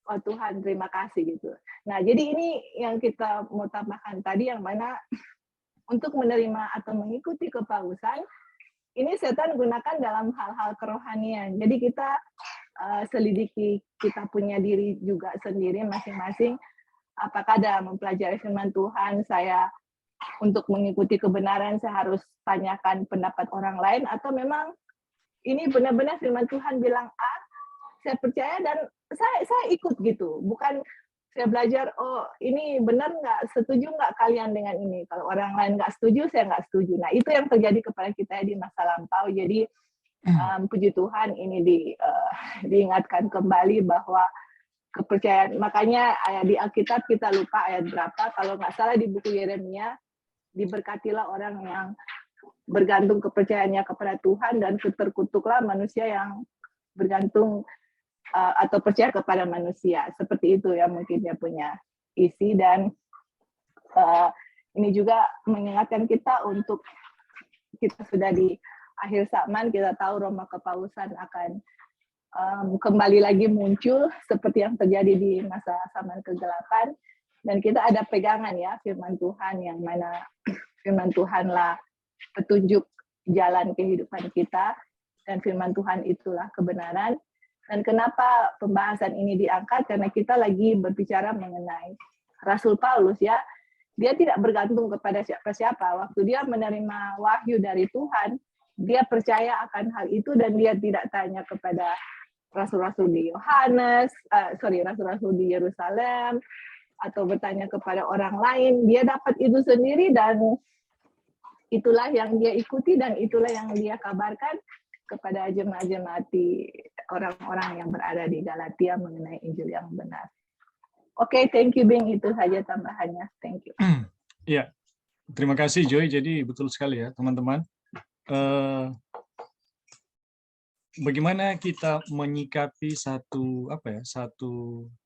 oh Tuhan terima kasih gitu. Nah, jadi ini yang kita mau tambahkan tadi, yang mana untuk menerima atau mengikuti kepausan, ini setan gunakan dalam hal-hal kerohanian. Jadi kita selidiki kita punya diri juga sendiri masing-masing. Apakah dalam mempelajari firman Tuhan saya untuk mengikuti kebenaran saya harus tanyakan pendapat orang lain, atau memang ini benar-benar firman Tuhan bilang A, saya percaya dan saya ikut gitu. Bukan saya belajar, oh ini benar nggak, setuju nggak kalian dengan ini. Kalau orang lain nggak setuju, saya nggak setuju. Nah itu yang terjadi kepada kita di masa lampau. Jadi puji Tuhan ini diingatkan kembali bahwa kepercayaan, makanya di Alkitab kita lupa ayat berapa, kalau nggak salah di buku Yeremia, diberkatilah orang yang bergantung kepercayaannya kepada Tuhan dan terkutuklah manusia yang bergantung atau percaya kepada manusia. Seperti itu ya mungkin dia punya isi. Dan ini juga mengingatkan kita untuk, kita sudah di akhir zaman, kita tahu Roma Kepausan akan kembali lagi muncul seperti yang terjadi di masa zaman kegelapan, dan kita ada pegangan ya firman Tuhan, yang mana firman Tuhanlah petunjuk jalan kehidupan kita, dan firman Tuhan itulah kebenaran. Dan kenapa pembahasan ini diangkat? Karena kita lagi berbicara mengenai Rasul Paulus ya, dia tidak bergantung kepada siapa-siapa. Waktu dia menerima wahyu dari Tuhan, dia percaya akan hal itu, dan dia tidak tanya kepada rasul-rasul di rasul-rasul di Yerusalem, atau bertanya kepada orang lain. Dia dapat itu sendiri, dan itulah yang dia ikuti, dan itulah yang dia kabarkan kepada jemaat-jemaat di orang-orang yang berada di Galatia mengenai Injil yang benar. Oke, thank you Bing, itu saja tambahannya. Thank you. Ya, terima kasih Joy. Jadi betul sekali ya teman-teman. Bagaimana kita menyikapi satu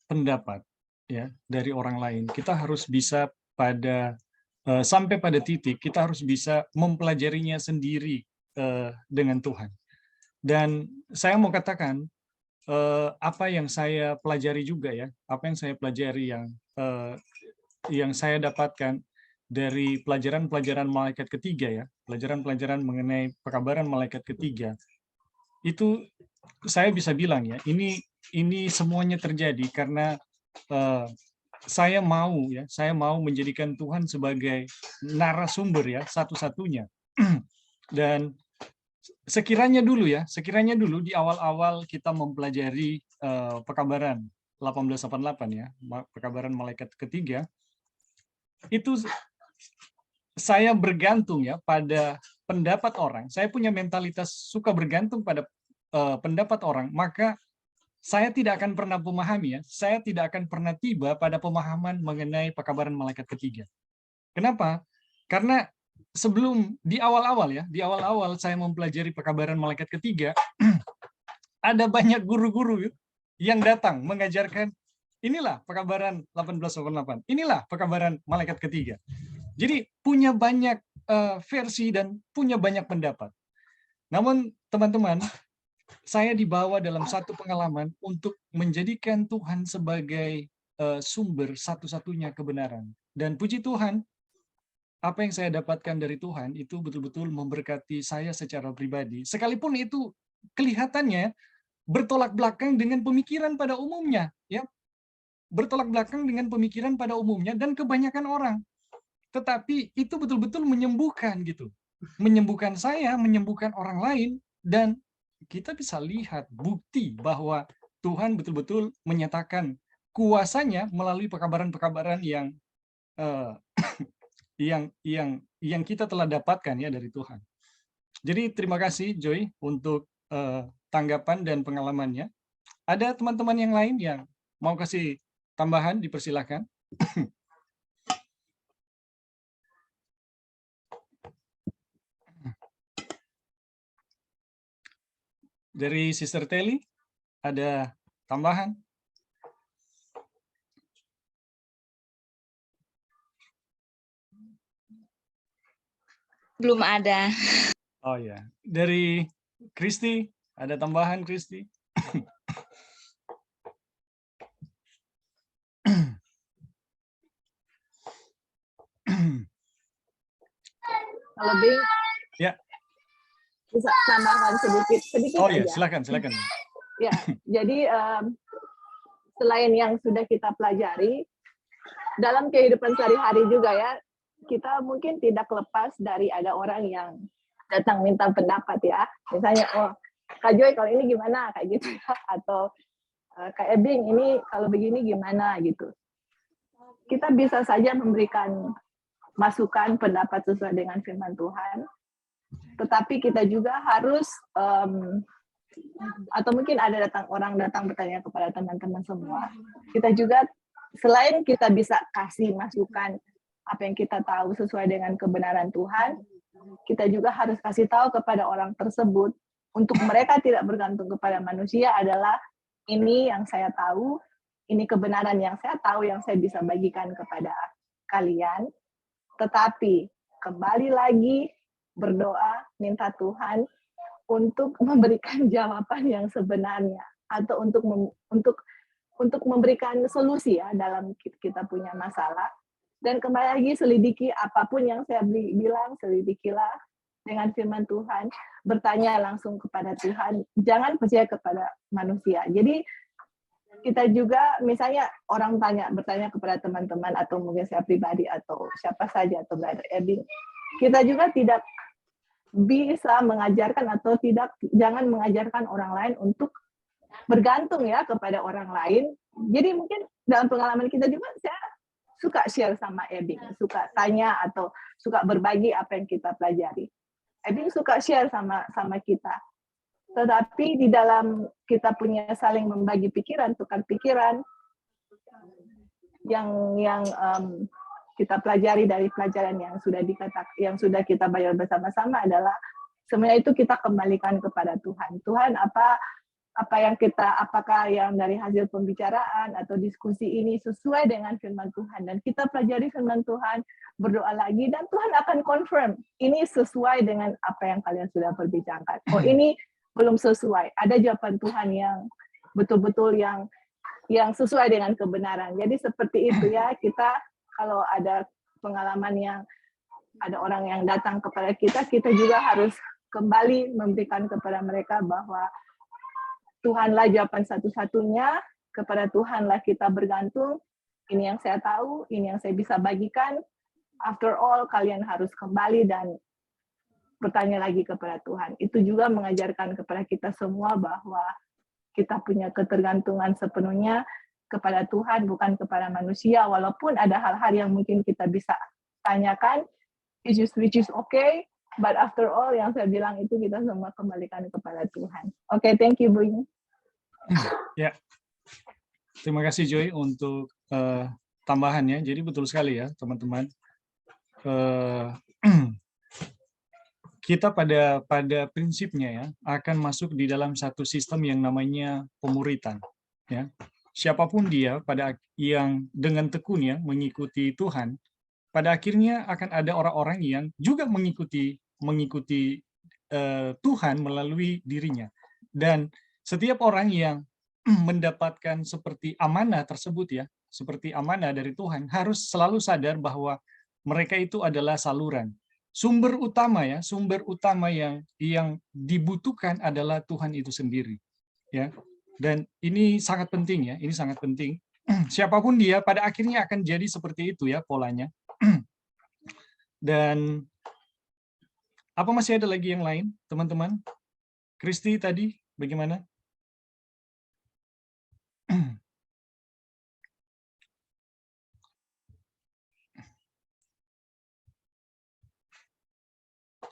pendapat ya dari orang lain? Kita harus bisa sampai pada titik kita harus bisa mempelajarinya sendiri dengan Tuhan. Dan saya mau katakan apa yang saya pelajari juga ya, apa yang saya pelajari yang saya dapatkan dari pelajaran-pelajaran malaikat ketiga ya, pelajaran-pelajaran mengenai pekabaran malaikat ketiga. Itu saya bisa bilang ya, ini semuanya terjadi karena saya mau menjadikan Tuhan sebagai narasumber ya, satu-satunya. Dan sekiranya dulu di awal-awal kita mempelajari pekabaran 1888 ya, pekabaran malaikat ketiga, itu saya bergantung ya pada pendapat orang. Saya punya mentalitas suka bergantung pada pendapat orang, maka saya tidak akan pernah memahami ya, saya tidak akan pernah tiba pada pemahaman mengenai pekabaran malaikat ketiga. Kenapa? Karena sebelum di awal-awal saya mempelajari pekabaran malaikat ketiga, ada banyak guru-guru yang datang mengajarkan, inilah pekabaran 1888, inilah pekabaran malaikat ketiga. Jadi punya banyak versi dan punya banyak pendapat. Namun teman-teman, saya dibawa dalam satu pengalaman untuk menjadikan Tuhan sebagai sumber satu-satunya kebenaran. Dan puji Tuhan, apa yang saya dapatkan dari Tuhan itu betul-betul memberkati saya secara pribadi. Sekalipun itu kelihatannya bertolak belakang dengan pemikiran pada umumnya, ya. Bertolak belakang dengan pemikiran pada umumnya dan kebanyakan orang. Tetapi itu betul-betul menyembuhkan gitu. Menyembuhkan saya, menyembuhkan orang lain, dan kita bisa lihat bukti bahwa Tuhan betul-betul menyatakan kuasanya melalui pekabaran-pekabaran yang yang kita telah dapatkan ya dari Tuhan. Jadi terima kasih Joy untuk tanggapan dan pengalamannya. Ada teman-teman yang lain yang mau kasih tambahan, dipersilakan. Dari Sister Telly, ada tambahan? Belum ada. Oh ya, dari Kristi, ada tambahan Kristi? Kalau Bing, Ya. bisa tambahkan sedikit Oh ya, aja. silakan, silakan. Ya, jadi selain yang sudah kita pelajari dalam kehidupan sehari-hari juga ya, kita mungkin tidak lepas dari ada orang yang datang minta pendapat ya. Misalnya, oh Kak Joy kalau ini gimana kayak gitu ya, atau Kak Ebing ini kalau begini gimana gitu. Kita bisa saja memberikan masukan pendapat sesuai dengan firman Tuhan, tetapi kita juga harus atau mungkin ada orang datang bertanya kepada teman-teman semua. Kita juga selain kita bisa kasih masukan apa yang kita tahu sesuai dengan kebenaran Tuhan, kita juga harus kasih tahu kepada orang tersebut untuk mereka tidak bergantung kepada manusia adalah ini yang saya tahu, ini kebenaran yang saya tahu yang saya bisa bagikan kepada kalian. Tetapi kembali lagi berdoa minta Tuhan untuk memberikan jawaban yang sebenarnya atau untuk memberikan solusi ya dalam kita punya masalah. Dan kembali lagi selidiki apapun yang saya bilang, selidikilah dengan firman Tuhan, bertanya langsung kepada Tuhan, jangan percaya kepada manusia. Jadi kita juga misalnya orang bertanya kepada teman-teman atau mungkin saya pribadi atau siapa saja atau Brother Ebing, kita juga tidak bisa mengajarkan atau jangan mengajarkan orang lain untuk bergantung ya kepada orang lain. Jadi mungkin dalam pengalaman kita juga saya suka share sama Ebing, suka tanya atau suka berbagi apa yang kita pelajari. Ebing suka share sama kita. Tetapi di dalam kita punya saling membagi pikiran, tukar pikiran yang kita pelajari dari pelajaran yang sudah kita bayar bersama-sama adalah sebenarnya itu kita kembalikan kepada Tuhan. Tuhan apakah yang dari hasil pembicaraan atau diskusi ini sesuai dengan firman Tuhan, dan kita pelajari firman Tuhan, berdoa lagi dan Tuhan akan confirm ini sesuai dengan apa yang kalian sudah perbicarakan. Oh ini belum sesuai. Ada jawaban Tuhan yang betul-betul yang sesuai dengan kebenaran. Jadi seperti itu ya, kita kalau ada pengalaman yang ada orang yang datang kepada kita juga harus kembali memberikan kepada mereka bahwa Tuhanlah jawaban satu-satunya, kepada Tuhanlah kita bergantung, ini yang saya tahu, ini yang saya bisa bagikan, after all kalian harus kembali dan bertanya lagi kepada Tuhan. Itu juga mengajarkan kepada kita semua bahwa kita punya ketergantungan sepenuhnya kepada Tuhan, bukan kepada manusia, walaupun ada hal-hal yang mungkin kita bisa tanyakan, which is okay, but after all yang saya bilang itu kita semua kembalikan kepada Tuhan. Oke, thank you, Bu. Ya, terima kasih Joy untuk tambahannya. Jadi betul sekali ya teman-teman. Kita pada prinsipnya ya akan masuk di dalam satu sistem yang namanya pemuritan. Ya, siapapun dia yang dengan tekunnya mengikuti Tuhan, pada akhirnya akan ada orang-orang yang juga mengikuti Tuhan melalui dirinya. Dan setiap orang yang mendapatkan seperti amanah tersebut ya, seperti amanah dari Tuhan, harus selalu sadar bahwa mereka itu adalah saluran. Sumber utama yang dibutuhkan adalah Tuhan itu sendiri. Ya. Dan ini sangat penting ya, ini sangat penting. Siapapun dia pada akhirnya akan jadi seperti itu ya polanya. Dan apa masih ada lagi yang lain, teman-teman? Kristi tadi bagaimana?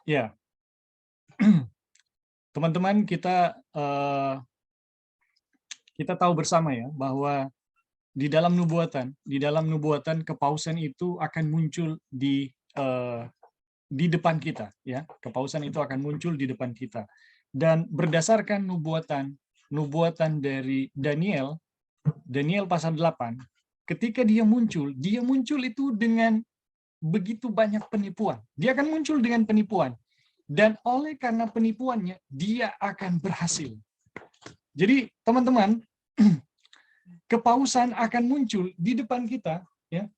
Ya, teman-teman kita tahu bersama ya bahwa di dalam nubuatan kepausan itu akan muncul di depan kita ya, kepausan itu akan muncul di depan kita. Dan berdasarkan nubuatan dari Daniel pasal 8, ketika dia muncul itu dengan begitu banyak penipuan. Dia akan muncul dengan penipuan. Dan oleh karena penipuannya, dia akan berhasil. Jadi, teman-teman, kepausan akan muncul di depan kita, ya.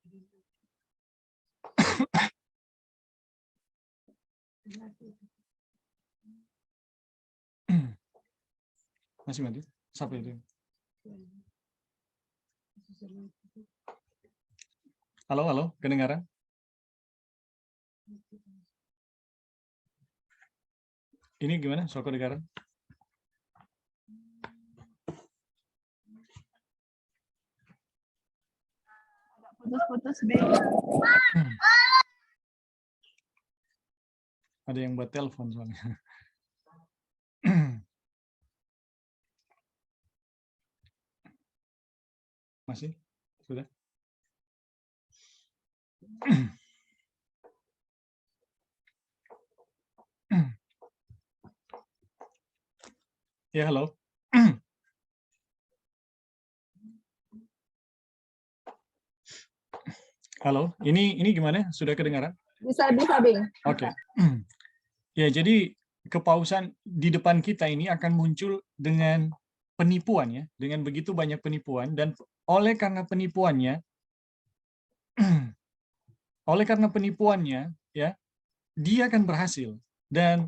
Masih mati? Siapa itu? Halo, halo, kedengaran? Ini gimana? Soal kedengaran? Putus-putus, Bang. Ada yang buat telepon soalnya. Masih? Sudah? Ya, halo. Halo, ini gimana? Sudah kedengaran? Bisa, Bang. Oke. Ya, jadi kepausan di depan kita ini akan muncul dengan penipuan ya, dengan begitu banyak penipuan dan oleh karena penipuannya ya, dia akan berhasil. Dan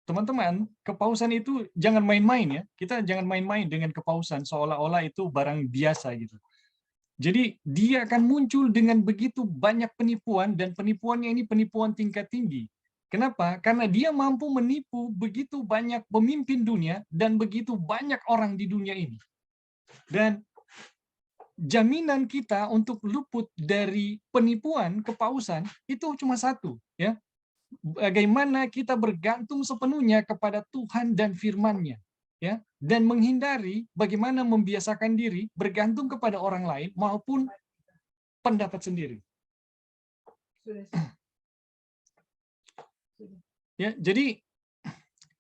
teman-teman, kepausan itu jangan main-main ya. Kita jangan main-main dengan kepausan seolah-olah itu barang biasa gitu. Jadi dia akan muncul dengan begitu banyak penipuan dan penipuannya ini penipuan tingkat tinggi. Kenapa? Karena dia mampu menipu begitu banyak pemimpin dunia dan begitu banyak orang di dunia ini. Dan jaminan kita untuk luput dari penipuan kepausan itu cuma satu, ya. Bagaimana kita bergantung sepenuhnya kepada Tuhan dan firman-Nya, ya, dan menghindari bagaimana membiasakan diri bergantung kepada orang lain maupun pendapat sendiri. Ya, jadi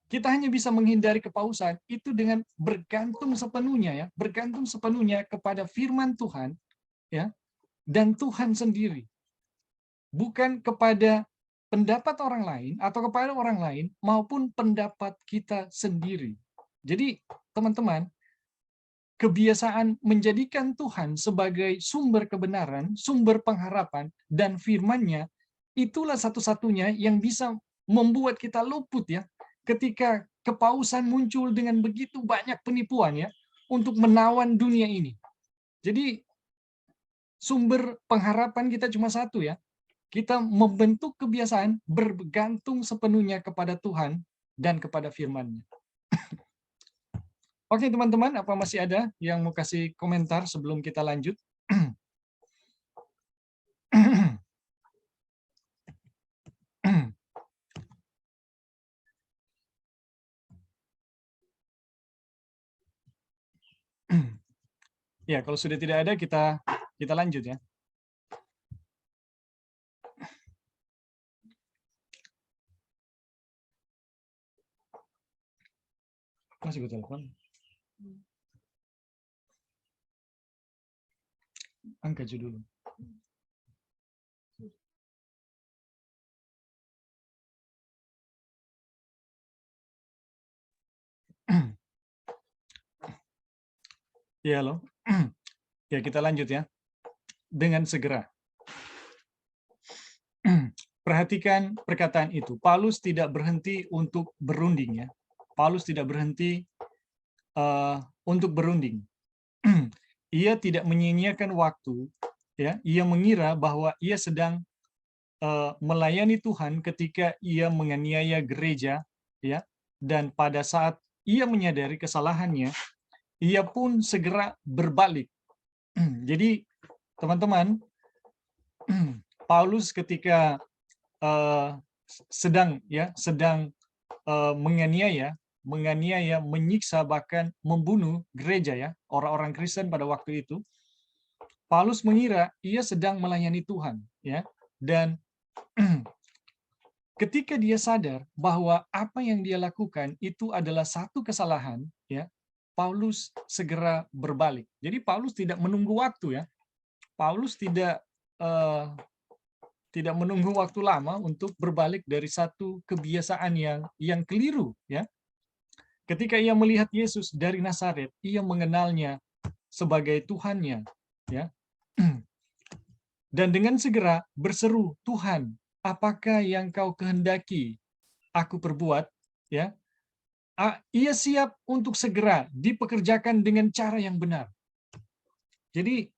kita hanya bisa menghindari kepausan itu dengan bergantung sepenuhnya ya, bergantung sepenuhnya kepada firman Tuhan, ya, dan Tuhan sendiri. Bukan kepada pendapat orang lain atau kepada orang lain maupun pendapat kita sendiri. Jadi, teman-teman, kebiasaan menjadikan Tuhan sebagai sumber kebenaran, sumber pengharapan, dan firman-Nya, itulah satu-satunya yang bisa membuat kita luput ya, ketika kepausan muncul dengan begitu banyak penipuan ya, untuk menawan dunia ini. Jadi, sumber pengharapan kita cuma satu ya, kita membentuk kebiasaan bergantung sepenuhnya kepada Tuhan dan kepada firman-Nya. Oke teman-teman, apa masih ada yang mau kasih komentar sebelum kita lanjut? Ya, kalau sudah tidak ada kita lanjut ya. Masih gue telepon. Angkat aja dulu. Ya, halo. Ya, kita lanjut ya. Dengan segera. Perhatikan perkataan itu. Paulus tidak berhenti untuk berunding ya. Paulus tidak berhenti untuk berunding. Ia tidak menyia-nyiakan waktu ya. Ia mengira bahwa ia sedang melayani Tuhan ketika ia menganiaya gereja ya, dan pada saat ia menyadari kesalahannya ia pun segera berbalik. Jadi teman-teman, Paulus ketika sedang menganiaya, menyiksa bahkan membunuh gereja ya, orang-orang Kristen pada waktu itu, Paulus mengira ia sedang melayani Tuhan ya, dan ketika dia sadar bahwa apa yang dia lakukan itu adalah satu kesalahan, ya, Paulus segera berbalik. Jadi Paulus tidak menunggu waktu ya. Paulus tidak menunggu waktu lama untuk berbalik dari satu kebiasaan yang keliru ya. Ketika ia melihat Yesus dari Nazaret, ia mengenalnya sebagai Tuhannya ya. Dan dengan segera berseru, "Tuhan, apakah yang kau kehendaki aku perbuat?" Ya. ia siap untuk segera dipekerjakan dengan cara yang benar. Jadi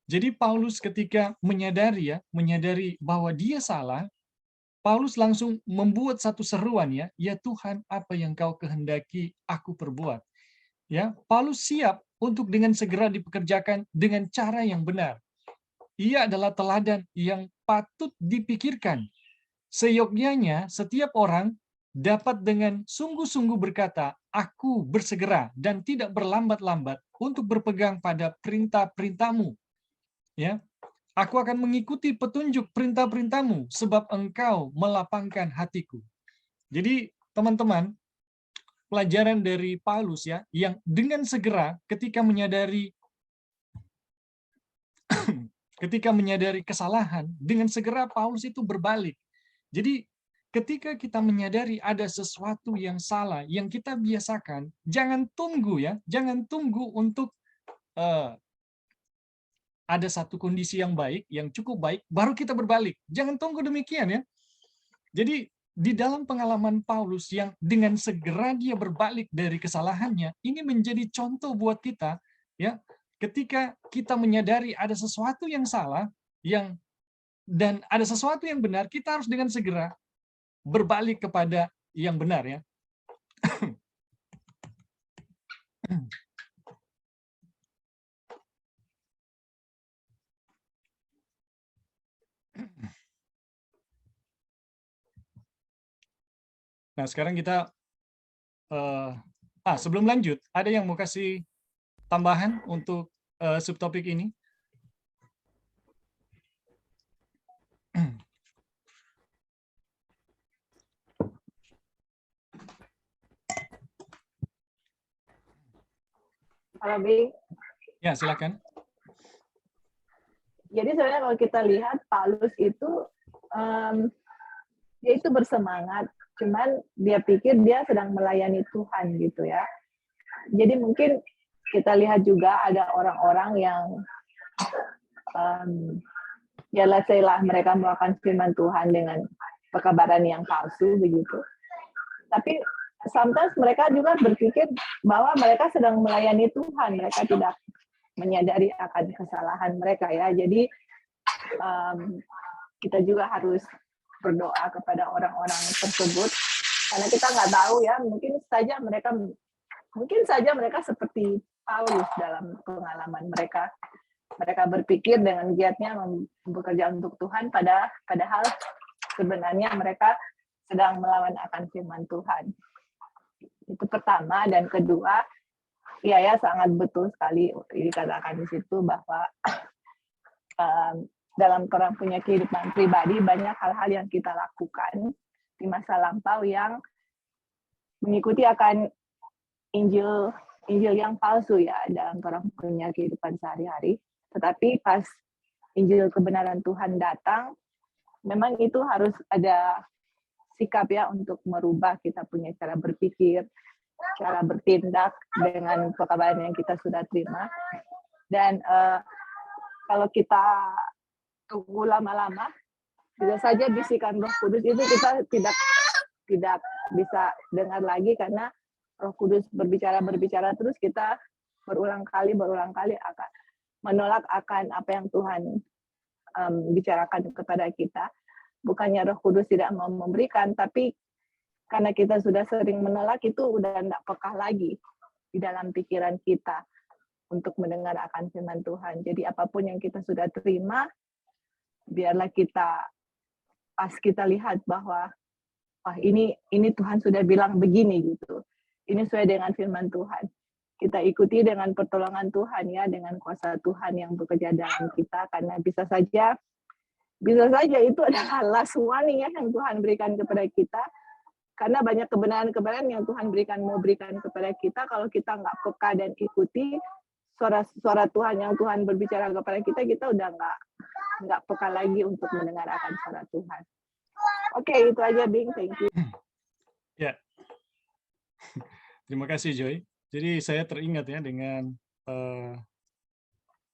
jadi Paulus ketika menyadari bahwa dia salah, Paulus langsung membuat satu seruan ya Tuhan, apa yang Kau kehendaki aku perbuat. Ya, Paulus siap untuk dengan segera dipekerjakan dengan cara yang benar. Ia adalah teladan yang patut dipikirkan. Seyogyanya setiap orang dapat dengan sungguh-sungguh berkata, aku bersegera dan tidak berlambat-lambat untuk berpegang pada perintah-perintahmu. Ya, aku akan mengikuti petunjuk perintah-perintahmu sebab engkau melapangkan hatiku. Jadi teman-teman, pelajaran dari Paulus yang dengan segera ketika menyadari kesalahan, dengan segera Paulus itu berbalik. Jadi ketika kita menyadari ada sesuatu yang salah yang kita biasakan, jangan tunggu untuk ada satu kondisi yang baik, yang cukup baik, baru kita berbalik. Jangan tunggu demikian ya. Jadi di dalam pengalaman Paulus yang dengan segera dia berbalik dari kesalahannya, ini menjadi contoh buat kita ya. Ketika kita menyadari ada sesuatu yang salah, dan ada sesuatu yang benar, kita harus dengan segera berbalik kepada yang benar ya. Nah, sekarang kita sebelum lanjut, ada yang mau kasih tambahan untuk subtopik ini? Halo, Bing. Ya, silakan. Jadi sebenarnya kalau kita lihat Paulus itu dia itu bersemangat, cuman dia pikir dia sedang melayani Tuhan gitu ya. Jadi mungkin kita lihat juga ada orang-orang yang ya let's say lah mereka melakukan firman Tuhan dengan pekabaran yang palsu begitu. Tapi sometimes mereka juga berpikir bahwa mereka sedang melayani Tuhan, mereka tidak menyadari akan kesalahan mereka ya. Jadi kita juga harus berdoa kepada orang-orang tersebut karena kita nggak tahu ya, mungkin saja mereka seperti Paulus dalam pengalaman mereka. Mereka berpikir dengan giatnya bekerja untuk Tuhan, padahal sebenarnya mereka sedang melawan akan firman Tuhan. Itu pertama. Dan kedua, ya sangat betul sekali dikatakan di situ bahwa dalam orang punya kehidupan pribadi banyak hal-hal yang kita lakukan di masa lampau yang mengikuti akan Injil yang palsu ya dalam orang punya kehidupan sehari-hari. Tetapi pas Injil kebenaran Tuhan datang, memang itu harus ada sikap ya untuk merubah kita punya cara berpikir, cara bertindak dengan pekabaran yang kita sudah terima. Dan kalau kita tunggu lama-lama, bisa saja bisikan Roh Kudus itu kita tidak bisa dengar lagi karena Roh Kudus berbicara terus, kita berulang kali akan menolak akan apa yang Tuhan bicarakan kepada kita. Bukannya Roh Kudus tidak mau memberikan, tapi karena kita sudah sering menolak, itu udah tidak peka lagi di dalam pikiran kita untuk mendengar akan firman Tuhan. Jadi apapun yang kita sudah terima, biarlah kita pas kita lihat bahwa ini Tuhan sudah bilang begini gitu. Ini sesuai dengan firman Tuhan. Kita ikuti dengan pertolongan Tuhan ya, dengan kuasa Tuhan yang bekerja dalam kita, karena bisa saja itu adalah last warning ya yang Tuhan berikan kepada kita, karena banyak kebenaran yang Tuhan mau berikan kepada kita. Kalau kita nggak peka dan ikuti suara Tuhan yang Tuhan berbicara kepada kita udah nggak peka lagi untuk mendengar akan suara Tuhan. Oke, itu aja Bing, thank you. Ya, terima kasih Joy. Jadi saya teringat ya dengan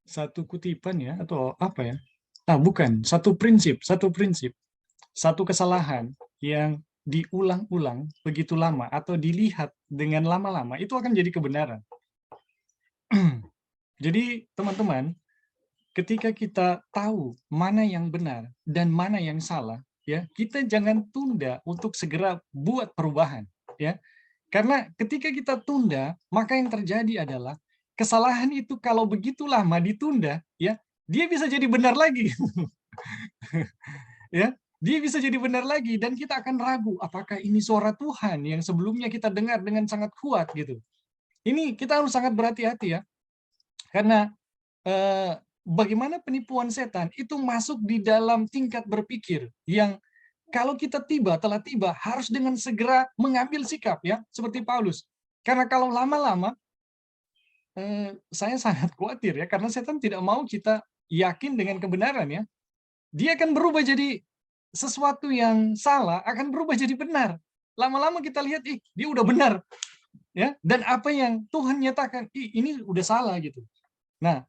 satu kutipan ya, atau apa ya? Bukan, satu prinsip, satu kesalahan yang diulang-ulang begitu lama atau dilihat dengan lama-lama, itu akan jadi kebenaran. Jadi teman-teman, ketika kita tahu mana yang benar dan mana yang salah, ya, kita jangan tunda untuk segera buat perubahan, ya. Karena ketika kita tunda, maka yang terjadi adalah kesalahan itu kalau begitu lama ditunda, ya, dia bisa jadi benar lagi. Ya, dia bisa jadi benar lagi dan kita akan ragu apakah ini suara Tuhan yang sebelumnya kita dengar dengan sangat kuat gitu. Ini kita harus sangat berhati-hati ya. Karena bagaimana penipuan setan itu masuk di dalam tingkat berpikir yang kalau kita telah tiba harus dengan segera mengambil sikap ya, seperti Paulus. Karena kalau lama-lama saya sangat khawatir ya, karena setan tidak mau kita yakin dengan kebenaran ya. Dia akan berubah jadi sesuatu yang salah, akan berubah jadi benar. Lama-lama kita lihat, ih, dia udah benar. Ya, dan apa yang Tuhan nyatakan, ih, ini udah salah gitu. Nah,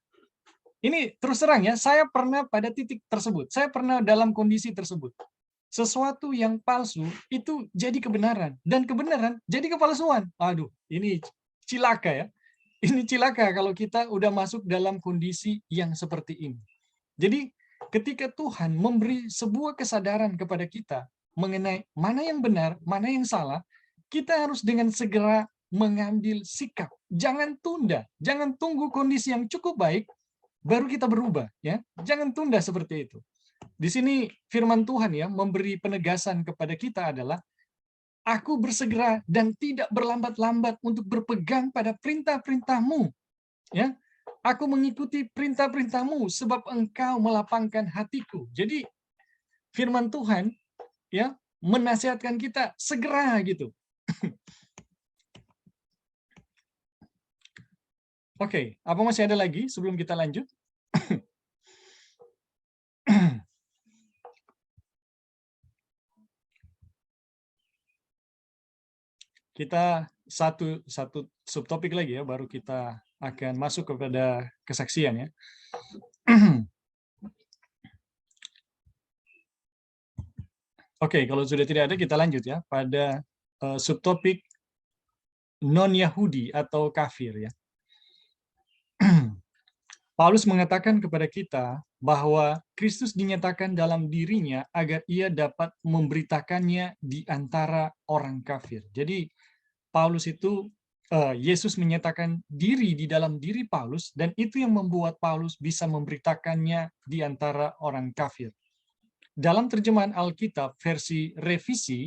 ini terus terang ya, saya pernah pada titik tersebut. Saya pernah dalam kondisi tersebut. Sesuatu yang palsu itu jadi kebenaran dan kebenaran jadi kepalsuan. Aduh, ini cilaka ya. Ini cilaka kalau kita udah masuk dalam kondisi yang seperti ini. Jadi, ketika Tuhan memberi sebuah kesadaran kepada kita mengenai mana yang benar, mana yang salah, kita harus dengan segera mengambil sikap. Jangan tunda, jangan tunggu kondisi yang cukup baik baru kita berubah, ya. Jangan tunda seperti itu. Di sini firman Tuhan ya memberi penegasan kepada kita adalah aku bersegera dan tidak berlambat-lambat untuk berpegang pada perintah-perintah-Mu, ya. Aku mengikuti perintah-perintah-Mu sebab Engkau melapangkan hatiku. Jadi firman Tuhan ya menasihatkan kita segera gitu. Oke, apa masih ada lagi sebelum kita lanjut? Kita satu subtopik lagi ya, baru kita akan masuk kepada kesaksian ya. Oke, kalau sudah tidak ada kita lanjut ya pada subtopik non-Yahudi atau kafir ya. Paulus mengatakan kepada kita bahwa Kristus dinyatakan dalam dirinya agar ia dapat memberitakannya di antara orang kafir. Jadi Paulus itu Yesus menyatakan diri di dalam diri Paulus dan itu yang membuat Paulus bisa memberitakannya di antara orang kafir. Dalam terjemahan Alkitab versi revisi,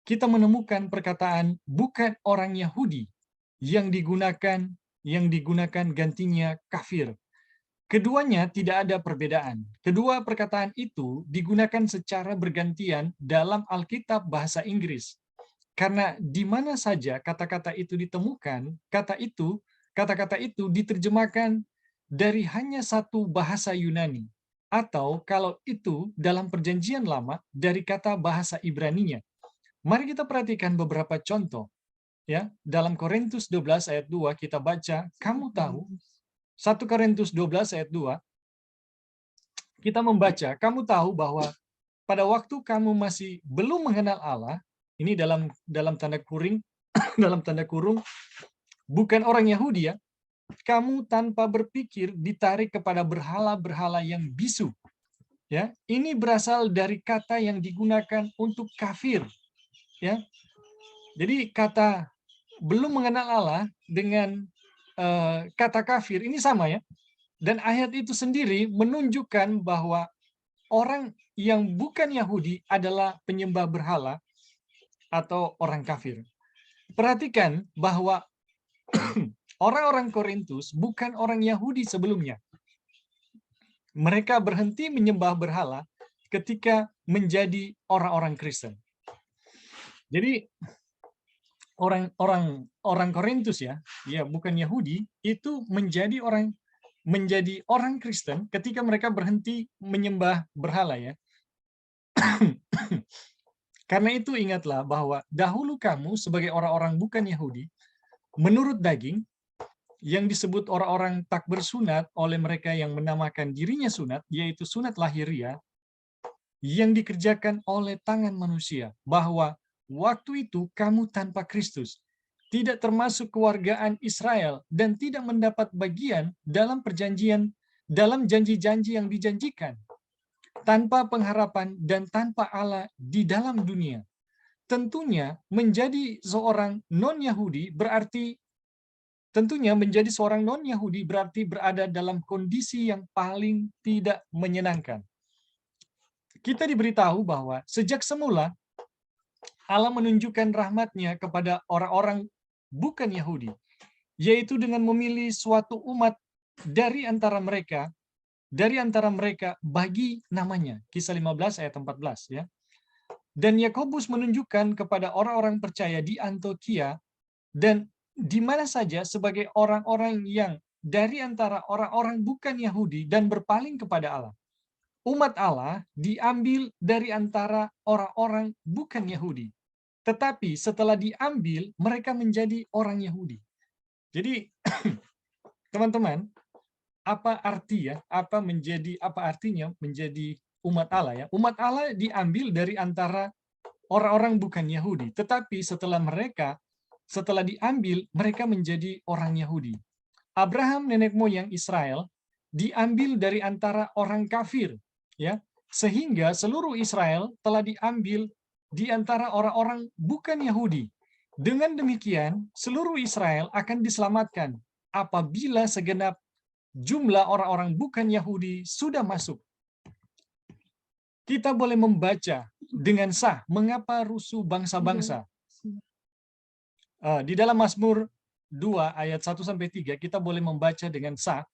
kita menemukan perkataan bukan orang Yahudi yang digunakan gantinya kafir. Keduanya tidak ada perbedaan. Kedua perkataan itu digunakan secara bergantian dalam Alkitab bahasa Inggris. Karena di mana saja kata-kata itu ditemukan, kata-kata itu diterjemahkan dari hanya satu bahasa Yunani. Atau kalau itu dalam perjanjian lama dari kata bahasa Ibraninya. Mari kita perhatikan beberapa contoh. Ya, dalam Korintus 12 ayat 2 kita baca, kamu tahu, 1 Korintus 12 ayat 2, kita membaca, kamu tahu bahwa pada waktu kamu masih belum mengenal Allah, ini dalam tanda kurung, dalam tanda kurung, bukan orang Yahudi ya, kamu tanpa berpikir ditarik kepada berhala-berhala yang bisu. Ya, ini berasal dari kata yang digunakan untuk kafir. Ya, jadi kata belum mengenal Allah dengan kata kafir ini sama ya. Dan ayat itu sendiri menunjukkan bahwa orang yang bukan Yahudi adalah penyembah berhala atau orang kafir. Perhatikan bahwa orang-orang Korintus bukan orang Yahudi sebelumnya. Mereka berhenti menyembah berhala ketika menjadi orang-orang Kristen. Jadi orang Korintus ya bukan Yahudi itu menjadi orang Kristen ketika mereka berhenti menyembah berhala ya. Karena itu ingatlah bahwa dahulu kamu sebagai orang-orang bukan Yahudi menurut daging yang disebut orang-orang tak bersunat oleh mereka yang menamakan dirinya sunat, yaitu sunat lahiriah yang dikerjakan oleh tangan manusia, bahwa waktu itu kamu tanpa Kristus, tidak termasuk kewargaan Israel dan tidak mendapat bagian dalam janji-janji yang dijanjikan, tanpa pengharapan dan tanpa Allah di dalam dunia. Tentunya menjadi seorang non-Yahudi berarti berada dalam kondisi yang paling tidak menyenangkan. Kita diberitahu bahwa sejak semula Allah menunjukkan rahmat-Nya kepada orang-orang bukan Yahudi, yaitu dengan memilih suatu umat dari antara mereka bagi namanya. Kisah 15 ayat 14 ya. Dan Yakobus menunjukkan kepada orang-orang percaya di Antioquia dan di mana saja sebagai orang-orang yang dari antara orang-orang bukan Yahudi dan berpaling kepada Allah. Umat Allah diambil dari antara orang-orang bukan Yahudi. Tetapi setelah diambil, mereka menjadi orang Yahudi. Jadi, teman-teman, apa artinya menjadi umat Allah ya? Umat Allah diambil dari antara orang-orang bukan Yahudi, tetapi setelah diambil, mereka menjadi orang Yahudi. Abraham, nenek moyang Israel, diambil dari antara orang kafir, ya, sehingga seluruh Israel telah diambil di antara orang-orang bukan Yahudi. Dengan demikian, seluruh Israel akan diselamatkan apabila segenap jumlah orang-orang bukan Yahudi sudah masuk. Kita boleh membaca dengan sah mengapa rusuh bangsa-bangsa. Di dalam Mazmur 2 ayat 1-3 kita boleh membaca dengan sah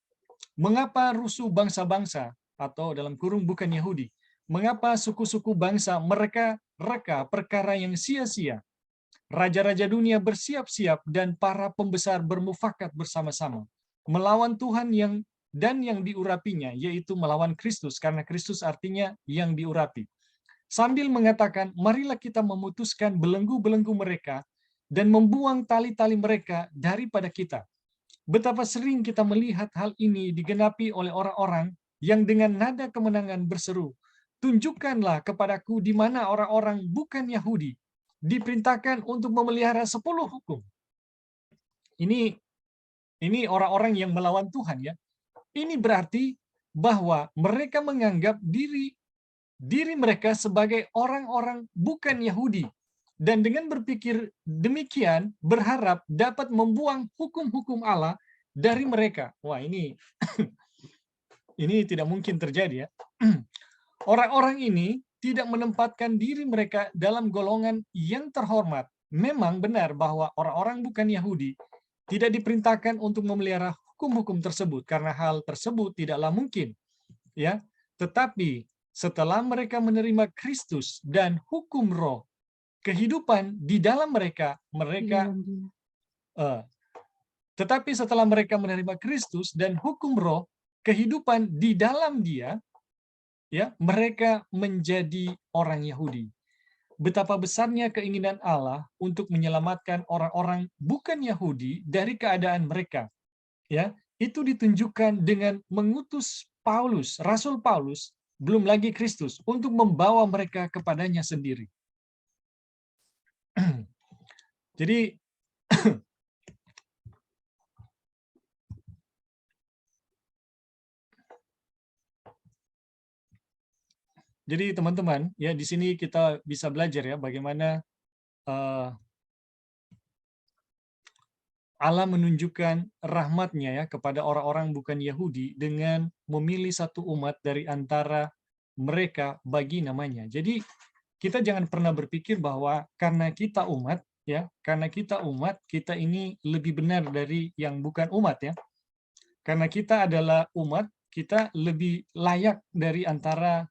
mengapa rusuh bangsa-bangsa atau dalam kurung bukan Yahudi. Mengapa suku-suku bangsa mereka reka perkara yang sia-sia. Raja-raja dunia bersiap-siap dan para pembesar bermufakat bersama-sama melawan Tuhan yang diurapinya, yaitu melawan Kristus, karena Kristus artinya yang diurapi. Sambil mengatakan, marilah kita memutuskan belenggu-belenggu mereka dan membuang tali-tali mereka daripada kita. Betapa sering kita melihat hal ini digenapi oleh orang-orang yang dengan nada kemenangan berseru, tunjukkanlah kepadaku di mana orang-orang bukan Yahudi diperintahkan untuk memelihara 10 hukum. Ini orang-orang yang melawan Tuhan ya. Ini berarti bahwa mereka menganggap diri mereka sebagai orang-orang bukan Yahudi. Dan dengan berpikir demikian, berharap dapat membuang hukum-hukum Allah dari mereka. Wah, ini ini tidak mungkin terjadi ya. Orang-orang ini tidak menempatkan diri mereka dalam golongan yang terhormat. Memang benar bahwa orang-orang bukan Yahudi tidak diperintahkan untuk memelihara hukum-hukum tersebut karena hal tersebut tidaklah mungkin. Ya, tetapi setelah mereka menerima Kristus dan hukum roh, kehidupan di dalam tetapi setelah mereka menerima Kristus dan hukum roh, kehidupan di dalam Dia, ya, mereka menjadi orang Yahudi. Betapa besarnya keinginan Allah untuk menyelamatkan orang-orang bukan Yahudi dari keadaan mereka. Ya, itu ditunjukkan dengan mengutus Paulus, Rasul Paulus, belum lagi Kristus, untuk membawa mereka kepadanya sendiri. Jadi teman-teman, ya di sini kita bisa belajar ya bagaimana Allah menunjukkan rahmat-Nya ya kepada orang-orang bukan Yahudi dengan memilih satu umat dari antara mereka bagi namanya. Jadi kita jangan pernah berpikir bahwa karena kita umat ya, kita ini lebih benar dari yang bukan umat ya. Karena kita adalah umat, kita lebih layak dari antara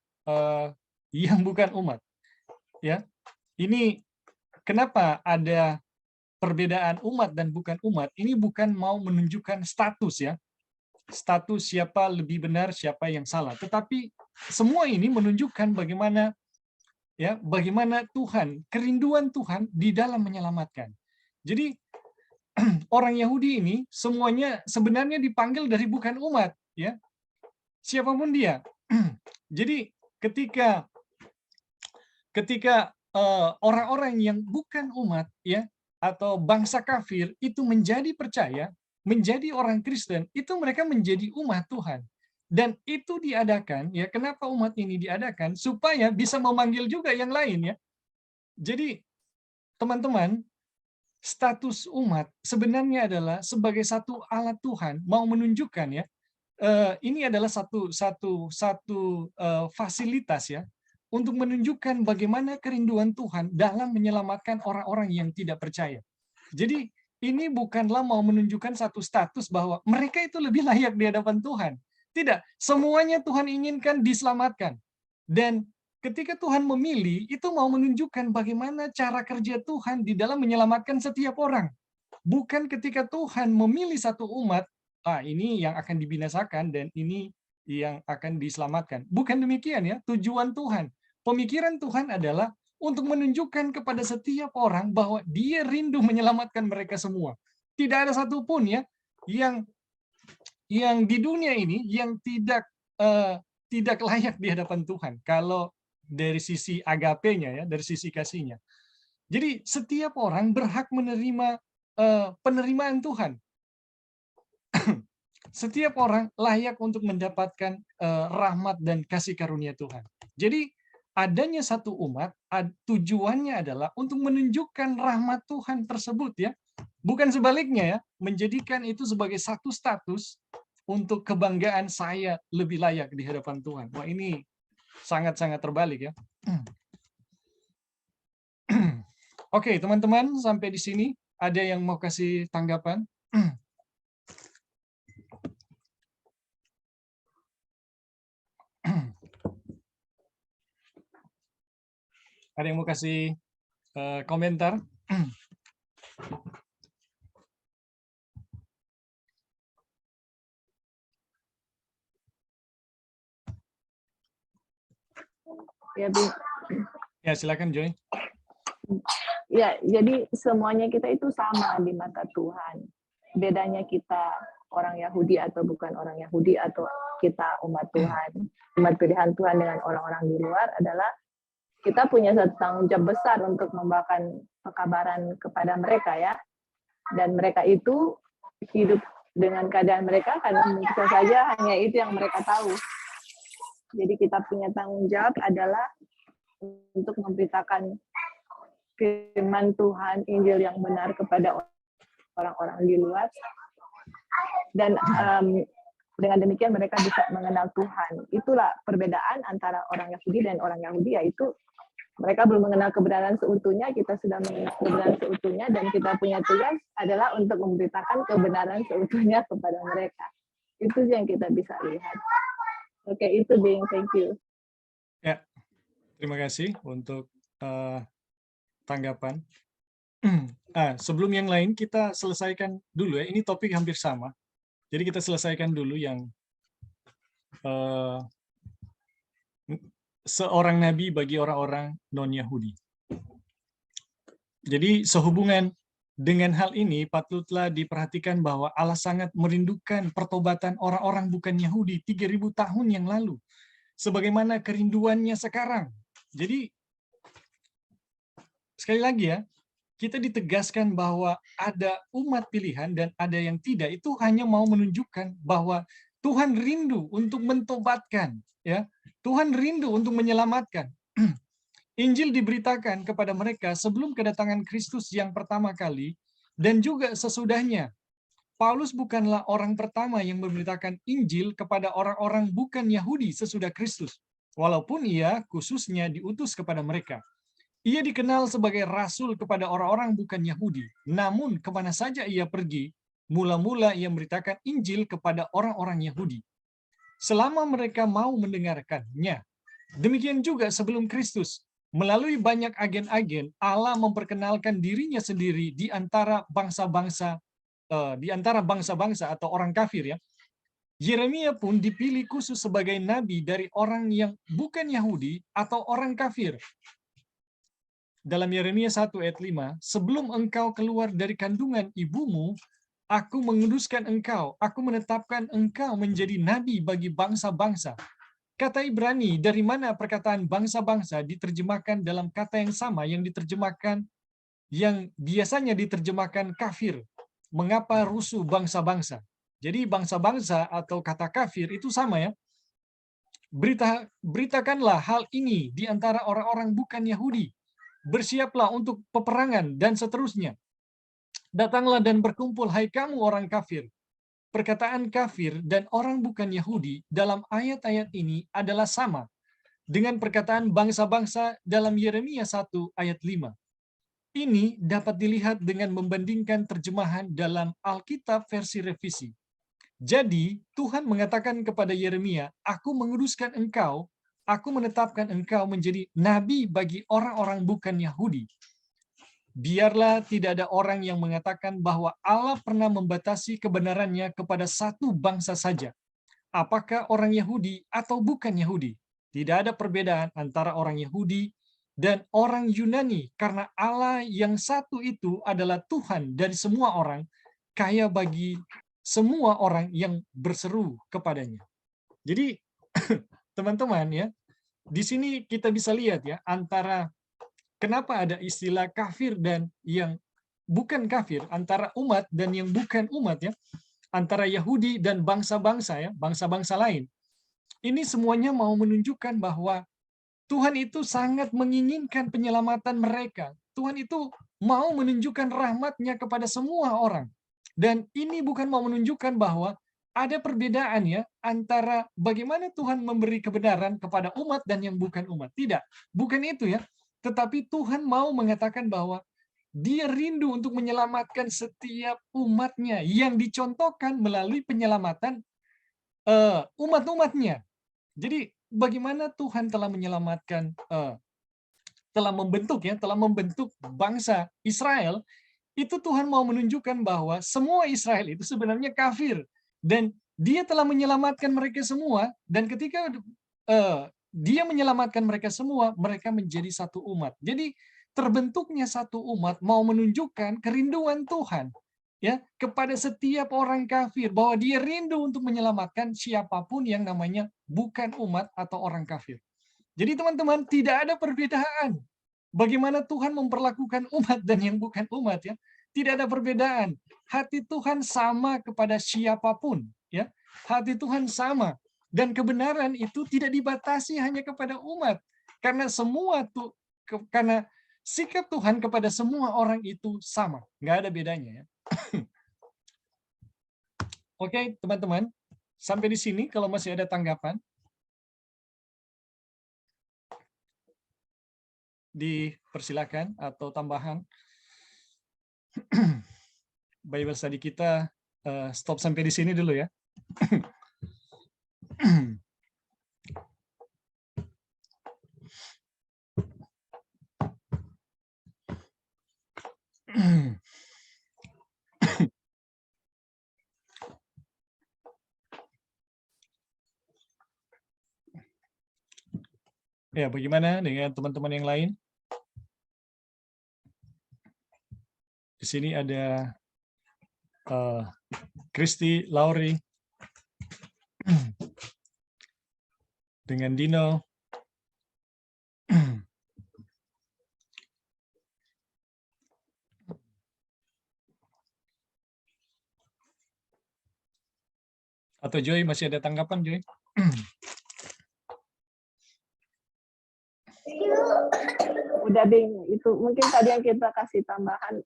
yang bukan umat. Ya. Ini kenapa ada perbedaan umat dan bukan umat, ini bukan mau menunjukkan status ya. Status siapa lebih benar, siapa yang salah. Tetapi semua ini menunjukkan bagaimana Tuhan, kerinduan Tuhan di dalam menyelamatkan. Jadi orang Yahudi ini semuanya sebenarnya dipanggil dari bukan umat ya. Siapapun dia. Jadi ketika orang-orang yang bukan umat ya atau bangsa kafir itu menjadi percaya, menjadi orang Kristen, itu mereka menjadi umat Tuhan. Dan itu diadakan ya, kenapa umat ini diadakan? Supaya bisa memanggil juga yang lain ya. Jadi teman-teman, status umat sebenarnya adalah sebagai satu alat Tuhan mau menunjukkan ya, ini adalah satu satu satu fasilitas ya untuk menunjukkan bagaimana kerinduan Tuhan dalam menyelamatkan orang-orang yang tidak percaya. Jadi ini bukanlah mau menunjukkan satu status bahwa mereka itu lebih layak di hadapan Tuhan. Tidak, semuanya Tuhan inginkan diselamatkan. Dan ketika Tuhan memilih, itu mau menunjukkan bagaimana cara kerja Tuhan di dalam menyelamatkan setiap orang. Bukan ketika Tuhan memilih satu umat, ini yang akan dibinasakan dan ini yang akan diselamatkan. Bukan demikian ya, tujuan Tuhan. Pemikiran Tuhan adalah untuk menunjukkan kepada setiap orang bahwa Dia rindu menyelamatkan mereka semua. Tidak ada satupun ya yang di dunia ini yang tidak layak di hadapan Tuhan. Kalau dari sisi agapenya ya, dari sisi kasihnya. Jadi setiap orang berhak menerima penerimaan Tuhan. Setiap orang layak untuk mendapatkan rahmat dan kasih karunia Tuhan. Jadi adanya satu umat, tujuannya adalah untuk menunjukkan rahmat Tuhan tersebut ya. Bukan sebaliknya ya, menjadikan itu sebagai satu status untuk kebanggaan saya lebih layak di hadapan Tuhan. Wah, ini sangat-sangat terbalik ya. Oke, teman-teman, sampai di sini ada yang mau kasih tanggapan? Ada yang mau kasih komentar? Ya, Bing. Ya, silakan Joy. Ya, jadi semuanya kita itu sama di mata Tuhan. Bedanya kita orang Yahudi atau bukan orang Yahudi atau kita umat Tuhan, umat pilihan Tuhan dengan orang-orang di luar adalah kita punya satu tanggung jawab besar untuk membawakan pekabaran kepada mereka ya. Dan mereka itu hidup dengan keadaan mereka karena bisa saja hanya itu yang mereka tahu. Jadi kita punya tanggung jawab adalah untuk memberitakan firman Tuhan, Injil yang benar kepada orang-orang di luar. Dan dengan demikian mereka bisa mengenal Tuhan. Itulah perbedaan antara orang Yahudi dan orang Yahudi, yaitu mereka belum mengenal kebenaran seutuhnya, kita sudah mengenal kebenaran seutuhnya, dan kita punya tugas adalah untuk memberitakan kebenaran seutuhnya kepada mereka. Itu yang kita bisa lihat. Oke, itu Bing, thank you. Ya, terima kasih untuk tanggapan. Sebelum yang lain, kita selesaikan dulu ya. Ini topik hampir sama. Jadi kita selesaikan dulu yang seorang nabi bagi orang-orang non-Yahudi. Jadi sehubungan dengan hal ini, patutlah diperhatikan bahwa Allah sangat merindukan pertobatan orang-orang bukan Yahudi 3.000 tahun yang lalu. Sebagaimana kerinduannya sekarang. Jadi, sekali lagi ya, kita ditegaskan bahwa ada umat pilihan dan ada yang tidak. Itu hanya mau menunjukkan bahwa Tuhan rindu untuk mentobatkan. Ya, Tuhan rindu untuk menyelamatkan. Injil diberitakan kepada mereka sebelum kedatangan Kristus yang pertama kali dan juga sesudahnya. Paulus bukanlah orang pertama yang memberitakan Injil kepada orang-orang bukan Yahudi sesudah Kristus, walaupun ia khususnya diutus kepada mereka. Ia dikenal sebagai rasul kepada orang-orang bukan Yahudi, namun kemana saja ia pergi, mula-mula ia memberitakan Injil kepada orang-orang Yahudi. Selama mereka mau mendengarkannya. Demikian juga sebelum Kristus. Melalui banyak agen-agen, Allah memperkenalkan dirinya sendiri di antara bangsa-bangsa, atau orang kafir ya. Yeremia pun dipilih khusus sebagai nabi dari orang yang bukan Yahudi atau orang kafir. Dalam Yeremia 1 ayat 5, sebelum engkau keluar dari kandungan ibumu, aku menguduskan engkau, aku menetapkan engkau menjadi nabi bagi bangsa-bangsa. Kata Ibrani, dari mana perkataan bangsa-bangsa diterjemahkan dalam kata yang sama yang diterjemahkan, yang biasanya diterjemahkan kafir. Mengapa rusuh bangsa-bangsa? Jadi bangsa-bangsa atau kata kafir itu sama ya. Beritakanlah hal ini di antara orang-orang bukan Yahudi. Bersiaplah untuk peperangan dan seterusnya. Datanglah dan berkumpul, hai kamu orang kafir. Perkataan kafir dan orang bukan Yahudi dalam ayat-ayat ini adalah sama dengan perkataan bangsa-bangsa dalam Yeremia 1 ayat 5. Ini dapat dilihat dengan membandingkan terjemahan dalam Alkitab versi revisi. Jadi, Tuhan mengatakan kepada Yeremia, aku menguduskan engkau, aku menetapkan engkau menjadi nabi bagi orang-orang bukan Yahudi. Biarlah tidak ada orang yang mengatakan bahwa Allah pernah membatasi kebenarannya kepada satu bangsa saja. Apakah orang Yahudi atau bukan Yahudi? Tidak ada perbedaan antara orang Yahudi dan orang Yunani, karena Allah yang satu itu adalah Tuhan dari semua orang, kaya bagi semua orang yang berseru kepadanya. Jadi, teman-teman ya, di sini kita bisa lihat ya, antara kenapa ada istilah kafir dan yang bukan kafir, antara umat dan yang bukan umat ya, antara Yahudi dan bangsa-bangsa ya, bangsa-bangsa lain. Ini semuanya mau menunjukkan bahwa Tuhan itu sangat menginginkan penyelamatan mereka. Tuhan itu mau menunjukkan rahmat-Nya kepada semua orang. Dan ini bukan mau menunjukkan bahwa ada perbedaan ya antara bagaimana Tuhan memberi kebenaran kepada umat dan yang bukan umat. Tidak, bukan itu ya. Tetapi Tuhan mau mengatakan bahwa Dia rindu untuk menyelamatkan setiap umat-Nya yang dicontohkan melalui penyelamatan umat-umat-Nya. Jadi bagaimana Tuhan telah menyelamatkan, telah membentuk bangsa Israel, itu Tuhan mau menunjukkan bahwa semua Israel itu sebenarnya kafir dan Dia telah menyelamatkan mereka semua, dan ketika Dia menyelamatkan mereka semua, mereka menjadi satu umat. Jadi terbentuknya satu umat mau menunjukkan kerinduan Tuhan ya kepada setiap orang kafir, bahwa Dia rindu untuk menyelamatkan siapapun yang namanya bukan umat atau orang kafir. Jadi teman-teman, tidak ada perbedaan bagaimana Tuhan memperlakukan umat dan yang bukan umat ya. Tidak ada perbedaan. Hati Tuhan sama kepada siapapun ya. Hati Tuhan sama, dan kebenaran itu tidak dibatasi hanya kepada umat, karena karena sikap Tuhan kepada semua orang itu sama, nggak ada bedanya ya. Oke, teman-teman, sampai di sini. Kalau masih ada tanggapan, dipersilakan, atau tambahan. Bible study kita stop sampai di sini dulu ya. Ya, bagaimana dengan teman-teman yang lain? Di sini ada Kristi, Lauri, dengan Dino. Atau Joy, masih ada tanggapan, Joy? Udah Bing, itu mungkin tadi yang kita kasih tambahan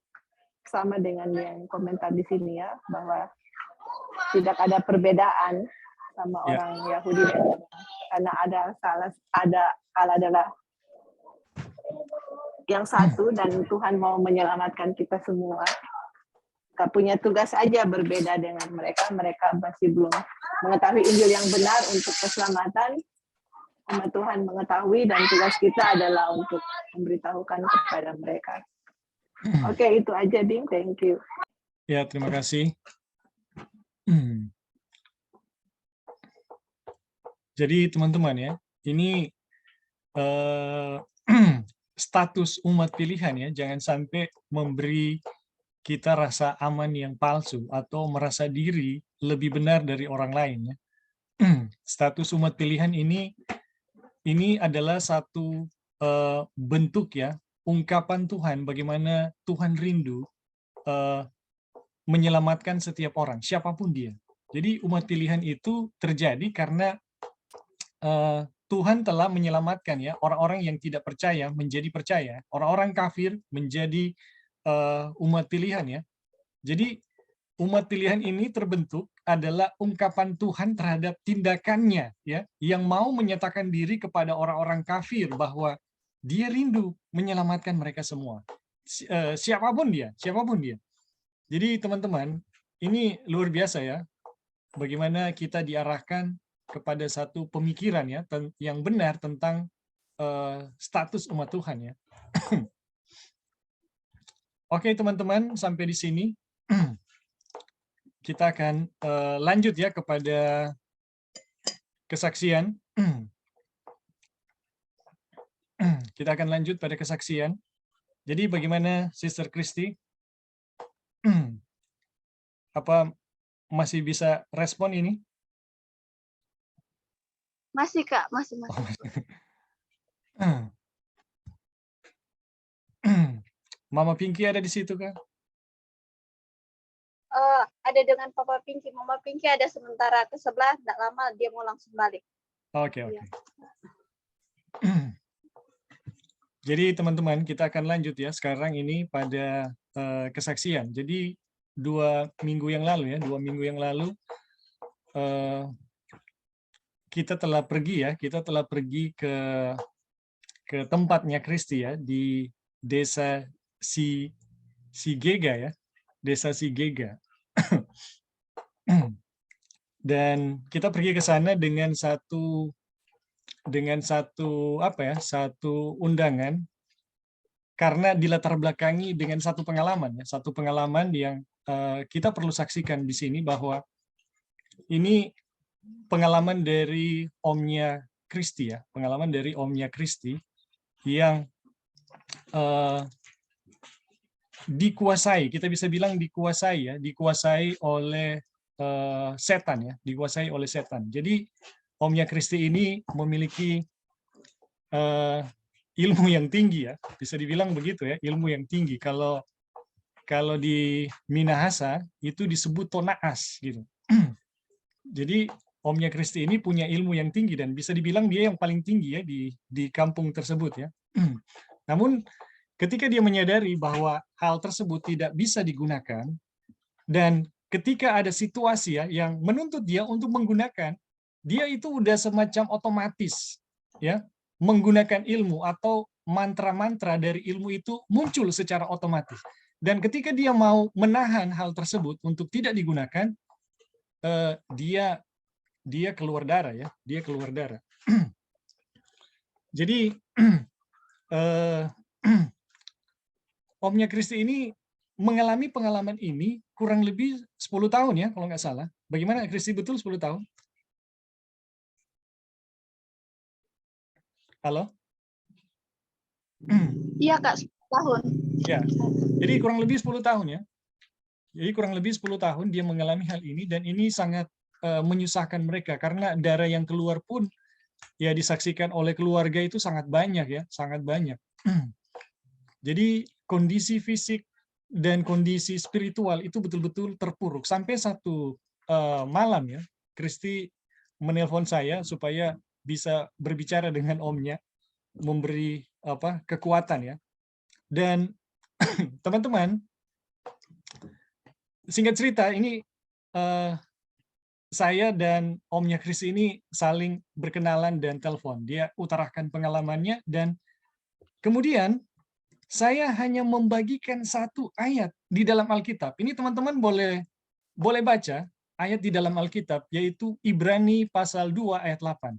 sama dengan yang komentar di sini ya, bahwa tidak ada perbedaan sama orang Yahudi karena Allah adalah yang satu dan Tuhan mau menyelamatkan kita semua. Kita punya tugas aja berbeda dengan mereka. Mereka masih belum mengetahui Injil yang benar untuk keselamatan. Umat Tuhan mengetahui, dan tugas kita adalah untuk memberitahukan kepada mereka. Oke, itu aja, Bing. Thank you. Ya, terima kasih. Jadi teman-teman ya, ini status umat pilihan ya, jangan sampai memberi kita rasa aman yang palsu atau merasa diri lebih benar dari orang lain ya. status umat pilihan ini adalah satu bentuk ya, ungkapan Tuhan bagaimana Tuhan rindu menyelamatkan setiap orang, siapapun dia. Jadi umat pilihan itu terjadi karena Tuhan telah menyelamatkan ya orang-orang yang tidak percaya menjadi percaya, orang-orang kafir menjadi umat pilihan ya. Jadi umat pilihan ini terbentuk adalah ungkapan Tuhan terhadap tindakannya ya, yang mau menyatakan diri kepada orang-orang kafir bahwa dia rindu menyelamatkan mereka semua. Siapapun dia, siapapun dia. Jadi teman-teman, ini luar biasa ya, bagaimana kita diarahkan kepada satu pemikiran ya yang benar tentang status umat Tuhan ya. Oke teman-teman, sampai di sini kita akan lanjut ya kepada kesaksian. Kita akan lanjut pada kesaksian. Jadi bagaimana Sister Christy? Apa masih bisa respon ini? Masih Kak, masih. Mama Pinky ada di situ Kak? Ada dengan Papa Pinky. Mama Pinky ada sementara ke sebelah, tidak lama dia mau langsung balik. Oke. Jadi teman-teman, kita akan lanjut ya sekarang ini pada kesaksian. Jadi 2 minggu yang lalu kita telah pergi ke tempatnya Kristi ya di desa Sigega ya, desa Sigega. Dan kita pergi ke sana dengan satu undangan karena dilatar belakangi dengan satu pengalaman yang kita perlu saksikan di sini, bahwa ini pengalaman dari omnya Kristi ya, yang dikuasai, kita bisa bilang dikuasai oleh setan. Jadi omnya Kristi ini memiliki ilmu yang tinggi ya, bisa dibilang begitu ya, ilmu yang tinggi. Kalau di Minahasa itu disebut tonaas gitu. Jadi omnya Kristi ini punya ilmu yang tinggi dan bisa dibilang dia yang paling tinggi ya di kampung tersebut ya. Namun ketika dia menyadari bahwa hal tersebut tidak bisa digunakan, dan ketika ada situasi ya yang menuntut dia untuk menggunakan, dia itu udah semacam otomatis ya menggunakan ilmu, atau mantra-mantra dari ilmu itu muncul secara otomatis. Dan ketika dia mau menahan hal tersebut untuk tidak digunakan, dia keluar darah ya, Jadi omnya Kristi ini mengalami pengalaman ini kurang lebih 10 tahun ya, kalau nggak salah. Bagaimana Kristi, betul 10 tahun? Halo? Iya Kak, 10 tahun. Ya, jadi kurang lebih 10 tahun ya. Jadi kurang lebih 10 tahun dia mengalami hal ini, dan ini sangat menyusahkan mereka karena darah yang keluar pun ya disaksikan oleh keluarga itu sangat banyak ya, sangat banyak. Jadi kondisi fisik dan kondisi spiritual itu betul-betul terpuruk. Sampai satu malam ya, Kristi menelpon saya supaya bisa berbicara dengan omnya, memberi kekuatan ya. Dan teman-teman, singkat cerita, ini saya dan omnya Kristi ini saling berkenalan dan telepon. Dia utarakan pengalamannya, dan kemudian saya hanya membagikan satu ayat di dalam Alkitab. Ini teman-teman boleh baca ayat di dalam Alkitab, yaitu Ibrani pasal 2 ayat 8.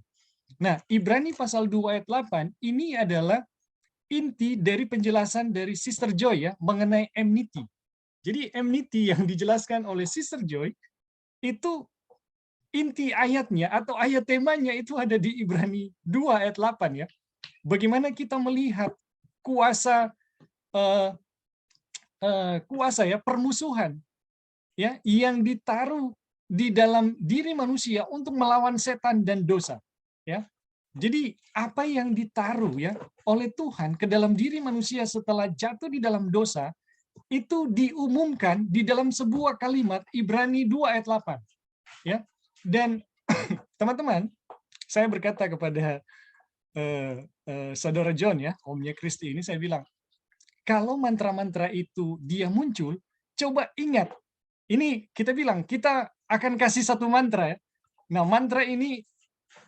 Nah, Ibrani pasal 2 ayat 8 ini adalah inti dari penjelasan dari Sister Joy ya mengenai enmity. Jadi enmity yang dijelaskan oleh Sister Joy itu inti ayatnya atau ayat temanya itu ada di Ibrani 2 ayat 8 ya. Bagaimana kita melihat kuasa ya permusuhan ya yang ditaruh di dalam diri manusia untuk melawan setan dan dosa. Ya, jadi apa yang ditaruh ya oleh Tuhan ke dalam diri manusia setelah jatuh di dalam dosa itu diumumkan di dalam sebuah kalimat Ibrani 2 ayat 8. Ya. Dan teman-teman, saya berkata kepada saudara John ya, omnya Kristi ini, saya bilang, kalau mantra-mantra itu dia muncul, coba ingat. Ini kita bilang, kita akan kasih satu mantra ya. Nah, mantra ini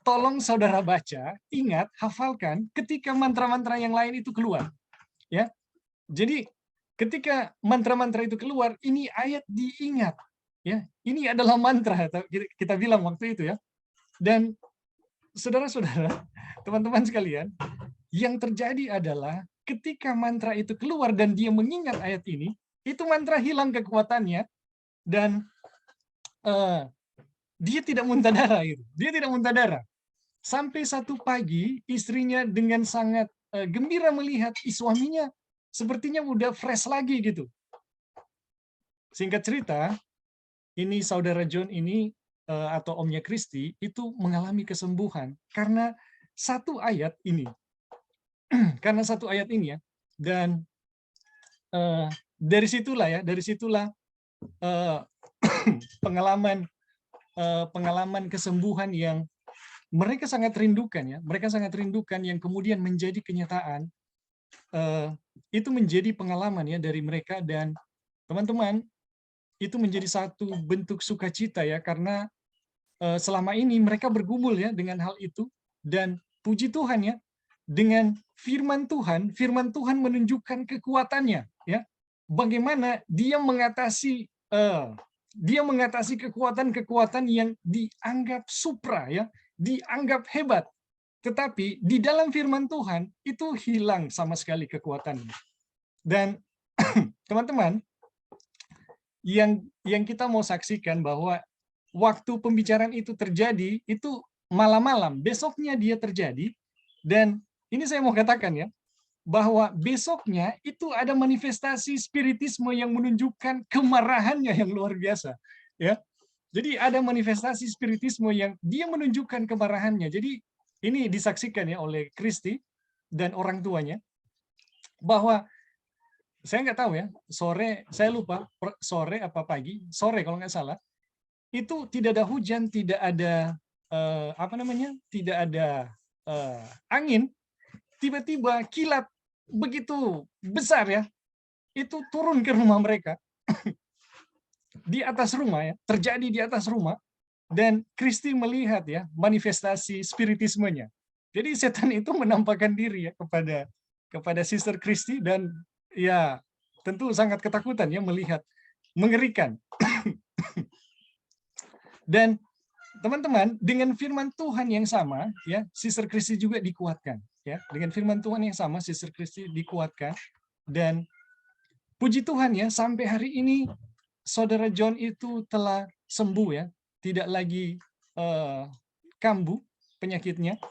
tolong saudara baca, ingat, hafalkan ketika mantra-mantra yang lain itu keluar. Ya. Jadi ketika mantra-mantra itu keluar, ini ayat diingat. Ya, ini adalah mantra kita bilang waktu itu ya. Dan saudara-saudara, teman-teman sekalian, yang terjadi adalah ketika mantra itu keluar dan dia mengingat ayat ini, itu mantra hilang kekuatannya dan dia tidak muntah darah itu. Dia tidak muntah darah. Sampai satu pagi istrinya dengan sangat gembira melihat suaminya sepertinya udah fresh lagi gitu. Singkat cerita, ini saudara John ini atau omnya Kristi itu mengalami kesembuhan karena satu ayat ini. Karena satu ayat ini ya. Dan dari situlah pengalaman kesembuhan yang mereka sangat rindukan ya. Mereka sangat rindukan yang kemudian menjadi kenyataan. Itu menjadi pengalaman ya dari mereka, dan teman-teman, itu menjadi satu bentuk sukacita ya, karena selama ini mereka bergumul ya dengan hal itu, dan puji Tuhan ya, dengan firman Tuhan menunjukkan kekuatannya ya. Bagaimana dia mengatasi kekuatan-kekuatan yang dianggap supra ya, dianggap hebat. Tetapi di dalam firman Tuhan itu hilang sama sekali kekuatannya. Dan teman-teman, yang kita mau saksikan bahwa waktu pembicaraan itu terjadi, itu malam-malam, besoknya dia terjadi, dan ini saya mau katakan ya, bahwa besoknya itu ada manifestasi spiritisme yang menunjukkan kemarahannya yang luar biasa. Ya. Jadi ada manifestasi spiritisme yang dia menunjukkan kemarahannya. Jadi ini disaksikan ya oleh Kristi dan orang tuanya, bahwa saya nggak tahu ya, sore, saya lupa, sore apa pagi, sore kalau nggak salah, itu tidak ada hujan, tidak ada tidak ada angin, tiba-tiba kilat begitu besar ya, itu turun ke rumah mereka, di atas rumah ya, terjadi di atas rumah, dan Kristi melihat ya manifestasi spiritismenya. Jadi setan itu menampakkan diri ya kepada Sister Kristi, dan ya tentu sangat ketakutan ya melihat, mengerikan. Dan teman-teman, dengan firman Tuhan yang sama ya, Sister Kristi juga dikuatkan ya. Dengan firman Tuhan yang sama, Sister Kristi dikuatkan, dan puji Tuhan ya, sampai hari ini saudara John itu telah sembuh ya, tidak lagi kambuh penyakitnya,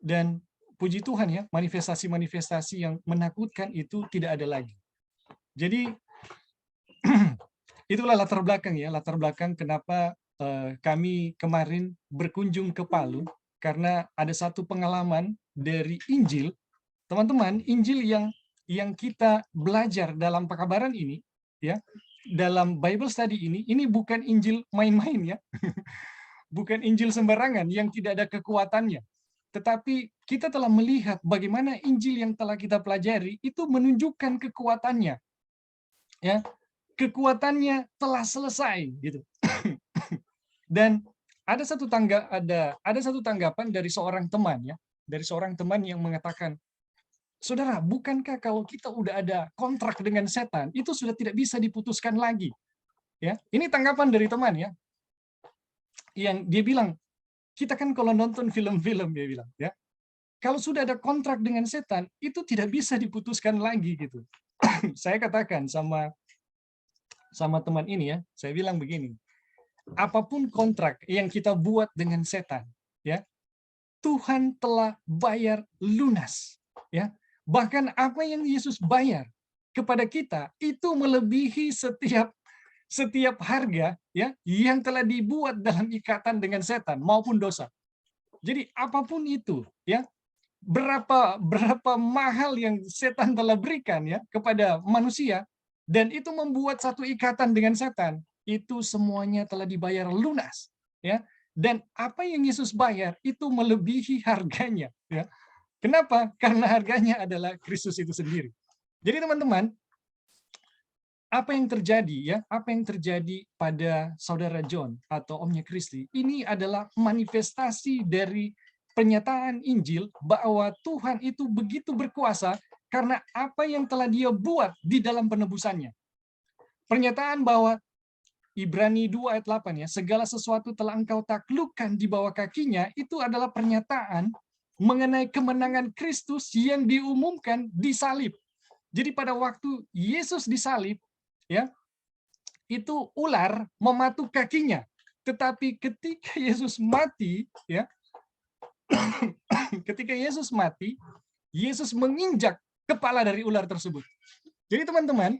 dan puji Tuhan ya, manifestasi-manifestasi yang menakutkan itu tidak ada lagi. Jadi itulah latar belakang kenapa kami kemarin berkunjung ke Palu, karena ada satu pengalaman dari Injil, teman-teman, Injil yang kita belajar dalam pekabaran ini, ya, dalam Bible study ini bukan Injil main-main ya, bukan Injil sembarangan yang tidak ada kekuatannya, tetapi kita telah melihat bagaimana Injil yang telah kita pelajari itu menunjukkan kekuatannya, ya, kekuatannya telah selesai gitu. Dan ada satu tanggapan dari seorang teman ya, dari seorang teman yang mengatakan, saudara, bukankah kalau kita udah ada kontrak dengan setan itu sudah tidak bisa diputuskan lagi? Ya, ini tanggapan dari teman ya, yang dia bilang, kita kan kalau nonton film-film, dia bilang ya, kalau sudah ada kontrak dengan setan itu tidak bisa diputuskan lagi gitu. Saya katakan sama teman ini ya, saya bilang begini, apapun kontrak yang kita buat dengan setan, ya, Tuhan telah bayar lunas, ya. Bahkan apa yang Yesus bayar kepada kita itu melebihi setiap setiap harga ya yang telah dibuat dalam ikatan dengan setan maupun dosa. Jadi apapun itu ya, berapa mahal yang setan telah berikan ya kepada manusia, dan itu membuat satu ikatan dengan setan, itu semuanya telah dibayar lunas ya. Dan apa yang Yesus bayar itu melebihi harganya ya. Kenapa? Karena harganya adalah Kristus itu sendiri. Jadi teman-teman, apa yang terjadi ya? Apa yang terjadi pada saudara John atau omnya Kristi? Ini adalah manifestasi dari pernyataan Injil bahwa Tuhan itu begitu berkuasa karena apa yang telah Dia buat di dalam penebusannya. Pernyataan bahwa Ibrani 2 ayat 8 ya, segala sesuatu telah engkau taklukkan di bawah kakinya, itu adalah pernyataan mengenai kemenangan Kristus yang diumumkan di salib. Jadi pada waktu Yesus disalib, ya, itu ular mematuk kakinya. Tetapi ketika Yesus mati, ya, ketika Yesus mati, Yesus menginjak kepala dari ular tersebut. Jadi teman-teman,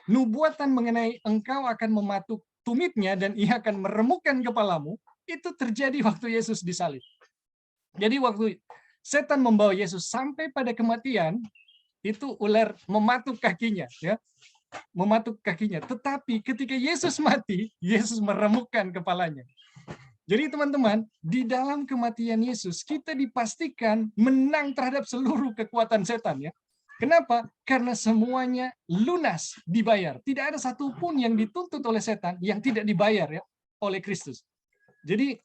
nubuatan mengenai engkau akan mematuk tumitnya dan ia akan meremukkan kepalamu, itu terjadi waktu Yesus disalib. Jadi waktu setan membawa Yesus sampai pada kematian, itu ular mematuk kakinya, ya, mematuk kakinya. Tetapi ketika Yesus mati, Yesus meremukkan kepalanya. Jadi teman-teman, di dalam kematian Yesus, kita dipastikan menang terhadap seluruh kekuatan setan, ya. Kenapa? Karena semuanya lunas dibayar. Tidak ada satupun yang dituntut oleh setan yang tidak dibayar ya oleh Kristus. Jadi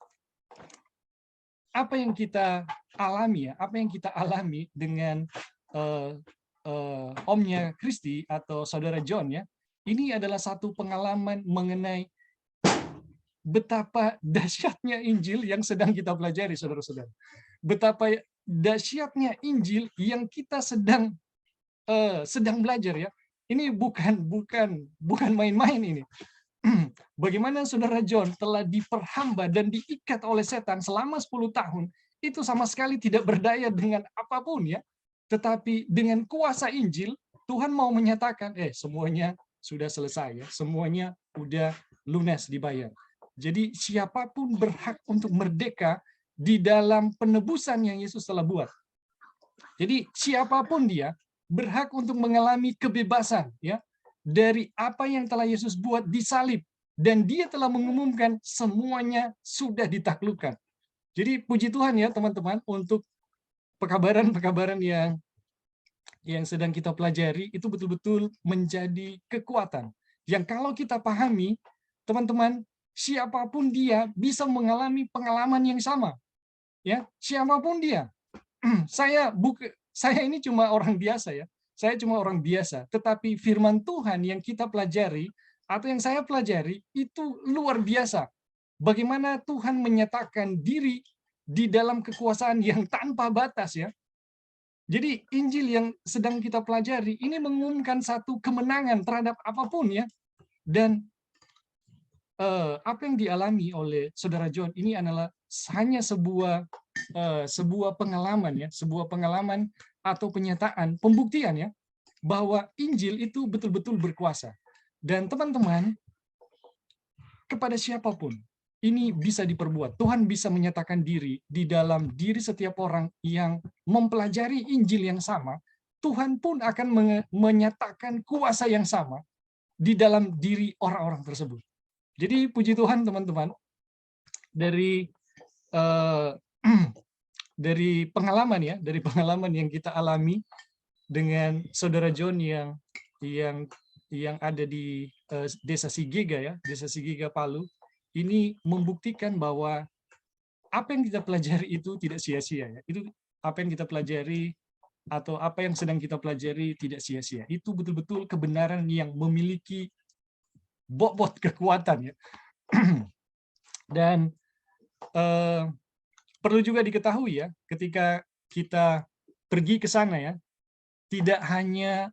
apa yang kita alami ya, apa yang kita alami dengan omnya Kristi atau saudara John ya, ini adalah satu pengalaman mengenai betapa dahsyatnya Injil yang sedang kita pelajari, saudara-saudara. Betapa dahsyatnya Injil yang kita sedang belajar ya. Ini bukan main-main ini. Bagaimana saudara John telah diperhamba dan diikat oleh setan selama 10 tahun, itu sama sekali tidak berdaya dengan apapun ya. Tetapi dengan kuasa Injil, Tuhan mau menyatakan, semuanya sudah selesai ya, semuanya udah lunas dibayar. Jadi siapapun berhak untuk merdeka di dalam penebusan yang Yesus telah buat. Jadi siapapun dia berhak untuk mengalami kebebasan ya dari apa yang telah Yesus buat di salib, dan dia telah mengumumkan semuanya sudah ditaklukkan. Jadi puji Tuhan ya teman-teman, untuk pekabaran-pekabaran yang sedang kita pelajari itu betul-betul menjadi kekuatan yang kalau kita pahami, teman-teman, siapapun dia bisa mengalami pengalaman yang sama. Ya, siapapun dia. Saya ini cuma orang biasa ya. Saya cuma orang biasa, tetapi firman Tuhan yang kita pelajari atau yang saya pelajari itu luar biasa. Bagaimana Tuhan menyatakan diri di dalam kekuasaan yang tanpa batas ya. Jadi Injil yang sedang kita pelajari ini mengumumkan satu kemenangan terhadap apapun ya. Dan apa yang dialami oleh saudara John ini adalah hanya sebuah pengalaman ya, sebuah pengalaman atau penyataan, pembuktian ya, bahwa Injil itu betul-betul berkuasa. Dan teman-teman, kepada siapapun ini bisa diperbuat. Tuhan bisa menyatakan diri di dalam diri setiap orang yang mempelajari Injil yang sama. Tuhan pun akan menyatakan kuasa yang sama di dalam diri orang-orang tersebut. Jadi puji Tuhan teman-teman, dari dari pengalaman yang kita alami dengan saudara John yang ada di desa Sigega ya, desa Sigega Palu, ini membuktikan bahwa apa yang kita pelajari itu tidak sia-sia ya. Itu apa yang kita pelajari atau apa yang sedang kita pelajari tidak sia-sia. Itu betul-betul kebenaran yang memiliki bobot kekuatan ya. Dan perlu juga diketahui ya, ketika kita pergi ke sana ya, tidak hanya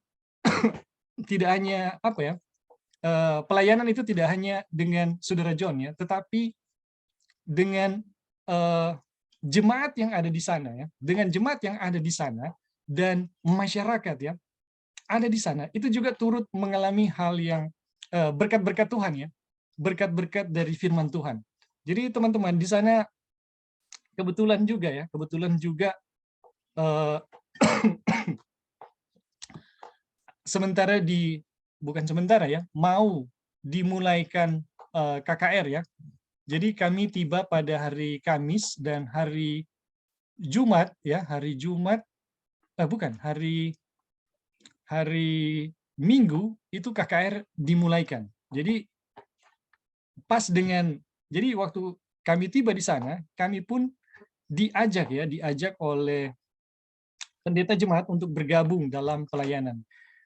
apa ya, pelayanan itu tidak hanya dengan saudara John ya, tetapi dengan jemaat yang ada di sana ya, dengan jemaat yang ada di sana dan masyarakat ya ada di sana, itu juga turut mengalami hal yang berkat-berkat Tuhan ya, berkat-berkat dari firman Tuhan. Jadi teman-teman di sana kebetulan juga eh, bukan sementara ya, mau dimulaikan KKR ya. Jadi kami tiba pada hari Kamis dan hari Jumat ya, hari Minggu itu KKR dimulaikan. Jadi jadi waktu kami tiba di sana, kami pun diajak oleh pendeta jemaat untuk bergabung dalam pelayanan.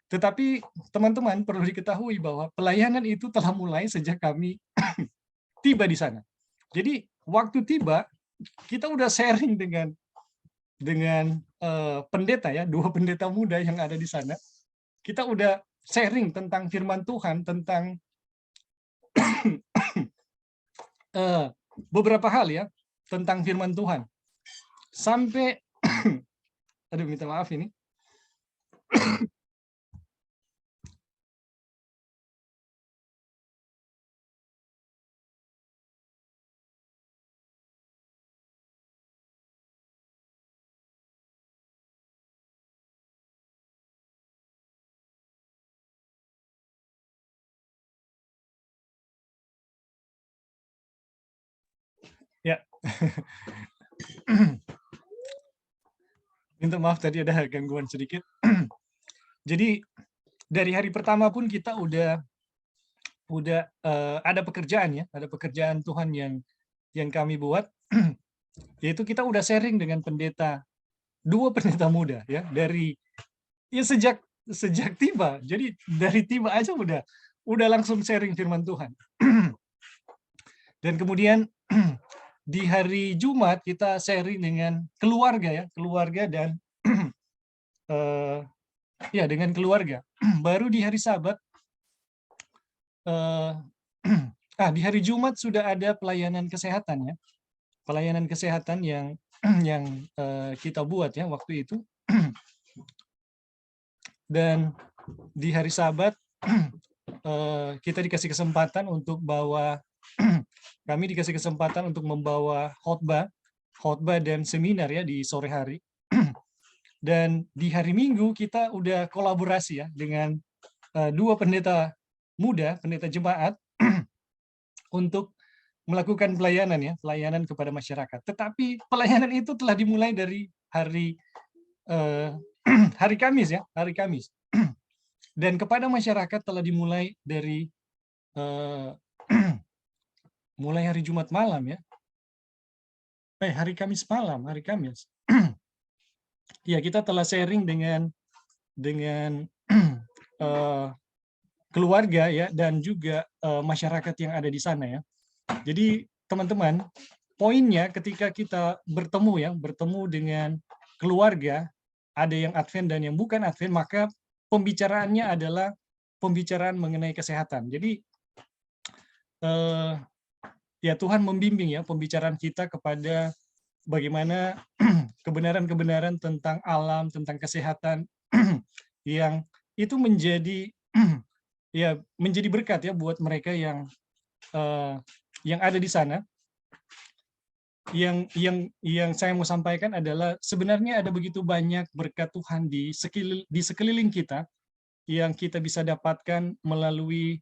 Tetapi teman-teman perlu diketahui bahwa pelayanan itu telah mulai sejak kami tiba di sana. Jadi waktu tiba kita udah sharing dengan pendeta ya, 2 pendeta muda yang ada di sana. Kita udah sharing tentang firman Tuhan, tentang beberapa hal ya, tentang firman Tuhan. Sampai aduh minta maaf ini. Ya. Minta maaf tadi ada gangguan sedikit. Jadi dari hari pertama pun kita udah ada pekerjaan Tuhan yang kami buat, yaitu kita udah sharing dengan 2 pendeta muda ya, dari ya sejak tiba. Jadi dari tiba aja udah langsung sharing firman Tuhan. Dan kemudian di hari Jumat kita sharing dengan keluarga dan dengan keluarga. Baru di hari Sabat, di hari Jumat sudah ada pelayanan kesehatan ya, pelayanan kesehatan yang kita buat ya waktu itu. Dan di hari Sabat kita dikasih kesempatan untuk membawa khotbah dan seminar ya di sore hari. Dan di hari Minggu kita udah kolaborasi ya dengan 2 pendeta muda, pendeta jemaat untuk melakukan pelayanan kepada masyarakat. Tetapi pelayanan itu telah dimulai dari hari Kamis ya, hari Kamis. Dan kepada masyarakat telah dimulai dari mulai hari Jumat malam ya. Hari Kamis malam, hari Kamis. Ya, kita telah sharing dengan keluarga ya dan juga masyarakat yang ada di sana ya. Jadi teman-teman, poinnya ketika kita bertemu dengan keluarga, ada yang Advent dan yang bukan Advent, maka pembicaraannya adalah pembicaraan mengenai kesehatan. Jadi ya Tuhan membimbing ya pembicaraan kita kepada bagaimana kebenaran-kebenaran tentang alam, tentang kesehatan yang itu menjadi berkat ya buat mereka yang ada di sana. Yang saya mau sampaikan adalah sebenarnya ada begitu banyak berkat Tuhan di sekeliling kita yang kita bisa dapatkan melalui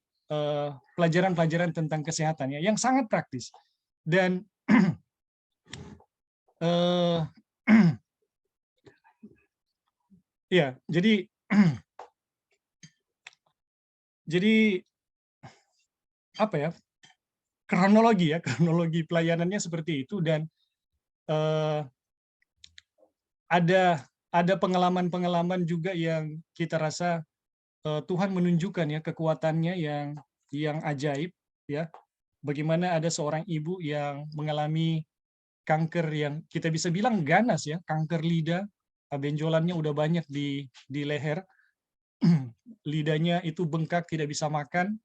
pelajaran-pelajaran tentang kesehatan ya, yang sangat praktis. Dan ya, jadi apa ya? Kronologi pelayanannya seperti itu. Dan ada pengalaman-pengalaman juga yang kita rasa Tuhan menunjukkan ya kekuatannya yang ajaib ya. Bagaimana ada seorang ibu yang mengalami kanker yang kita bisa bilang ganas ya, kanker lidah, benjolannya udah banyak di leher, lidahnya itu bengkak, tidak bisa makan.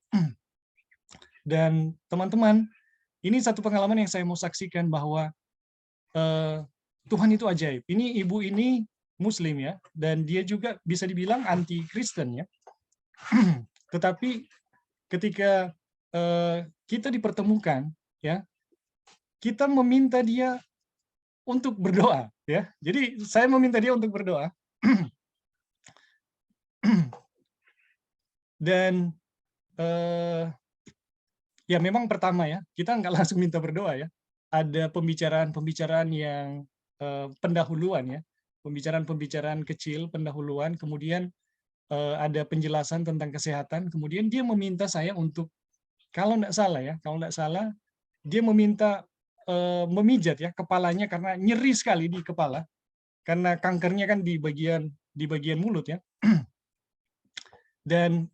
Dan teman-teman, ini satu pengalaman yang saya mau saksikan bahwa Tuhan itu ajaib. Ini ibu ini Muslim ya, dan dia juga bisa dibilang anti Kristen ya. Tetapi ketika kita dipertemukan, ya, kita meminta dia untuk berdoa, ya. Jadi saya meminta dia untuk berdoa. Dan ya memang pertama ya, kita nggak langsung minta berdoa ya. Ada pembicaraan-pembicaraan yang pendahuluan ya, pembicaraan-pembicaraan kecil pendahuluan, kemudian ada penjelasan tentang kesehatan, kemudian dia meminta saya untuk, kalau nggak salah ya, kalau nggak salah, dia meminta memijat ya kepalanya karena nyeri sekali di kepala, karena kankernya kan di bagian mulut ya. Dan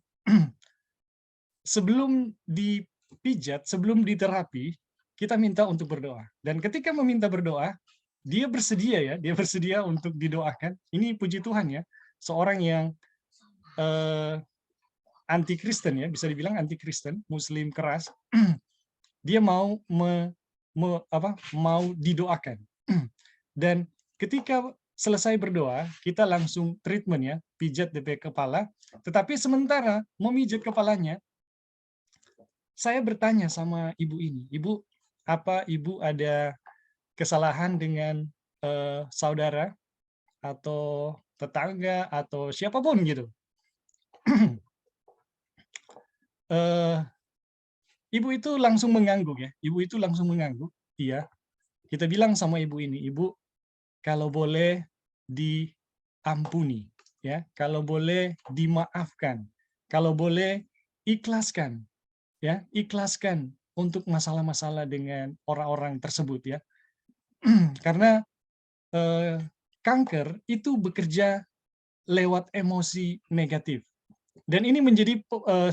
sebelum dipijat, sebelum diterapi, kita minta untuk berdoa. Dan ketika meminta berdoa, dia bersedia ya, dia bersedia untuk didoakan. Ini puji Tuhan ya, seorang yang anti Kristen ya, bisa dibilang anti Kristen, Muslim keras, dia mau mau didoakan. Dan ketika selesai berdoa, kita langsung treatment ya, pijat DP kepala. Tetapi sementara memijat kepalanya, saya bertanya sama ibu ini, "Ibu, apa ibu ada kesalahan dengan saudara atau tetangga atau siapapun gitu?" Ibu itu langsung mengangguk ya, ibu itu langsung mengangguk. Iya, kita bilang sama ibu ini, "Ibu, kalau boleh diampuni, ya, kalau boleh dimaafkan, kalau boleh ikhlaskan, ya, ikhlaskan untuk masalah-masalah dengan orang-orang tersebut ya." Karena kanker itu bekerja lewat emosi negatif. Dan ini menjadi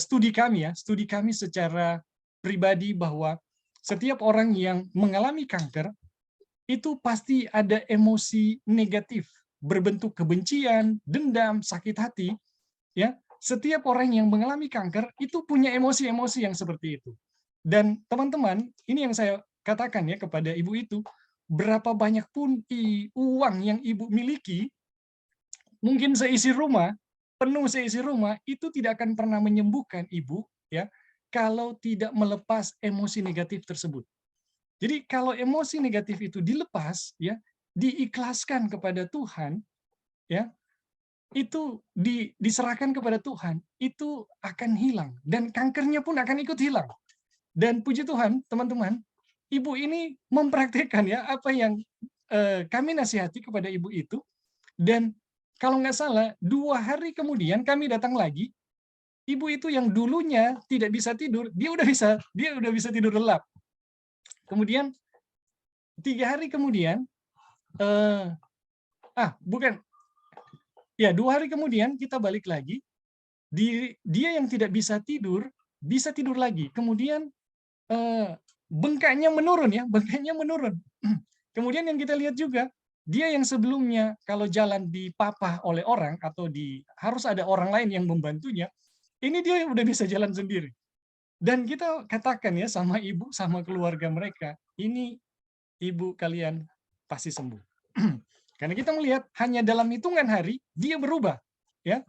studi kami ya, studi kami secara pribadi bahwa setiap orang yang mengalami kanker itu pasti ada emosi negatif berbentuk kebencian, dendam, sakit hati, ya. Setiap orang yang mengalami kanker itu punya emosi-emosi yang seperti itu. Dan teman-teman, ini yang saya katakan ya kepada ibu itu, berapa banyak pun uang yang ibu miliki, mungkin seisi rumah, penuh seisi rumah, itu tidak akan pernah menyembuhkan ibu ya kalau tidak melepas emosi negatif tersebut. Jadi kalau emosi negatif itu dilepas ya, diikhlaskan kepada Tuhan ya, itu diserahkan kepada Tuhan, itu akan hilang dan kankernya pun akan ikut hilang. Dan puji Tuhan, teman-teman, ibu ini mempraktikkan ya apa yang kami nasihati kepada ibu itu. Dan kalau nggak salah 2 hari kemudian kami datang lagi, ibu itu yang dulunya tidak bisa tidur, dia udah bisa tidur lelap. Kemudian 3 hari kemudian, bukan, ya 2 hari kemudian kita balik lagi, dia yang tidak bisa tidur lagi. Kemudian bengkaknya menurun ya, bengkaknya menurun. Kemudian yang kita lihat juga, dia yang sebelumnya kalau jalan dipapah oleh orang atau harus ada orang lain yang membantunya, ini dia udah bisa jalan sendiri. Dan kita katakan ya sama ibu, sama keluarga mereka, ini ibu kalian pasti sembuh. Karena kita melihat hanya dalam hitungan hari dia berubah, ya.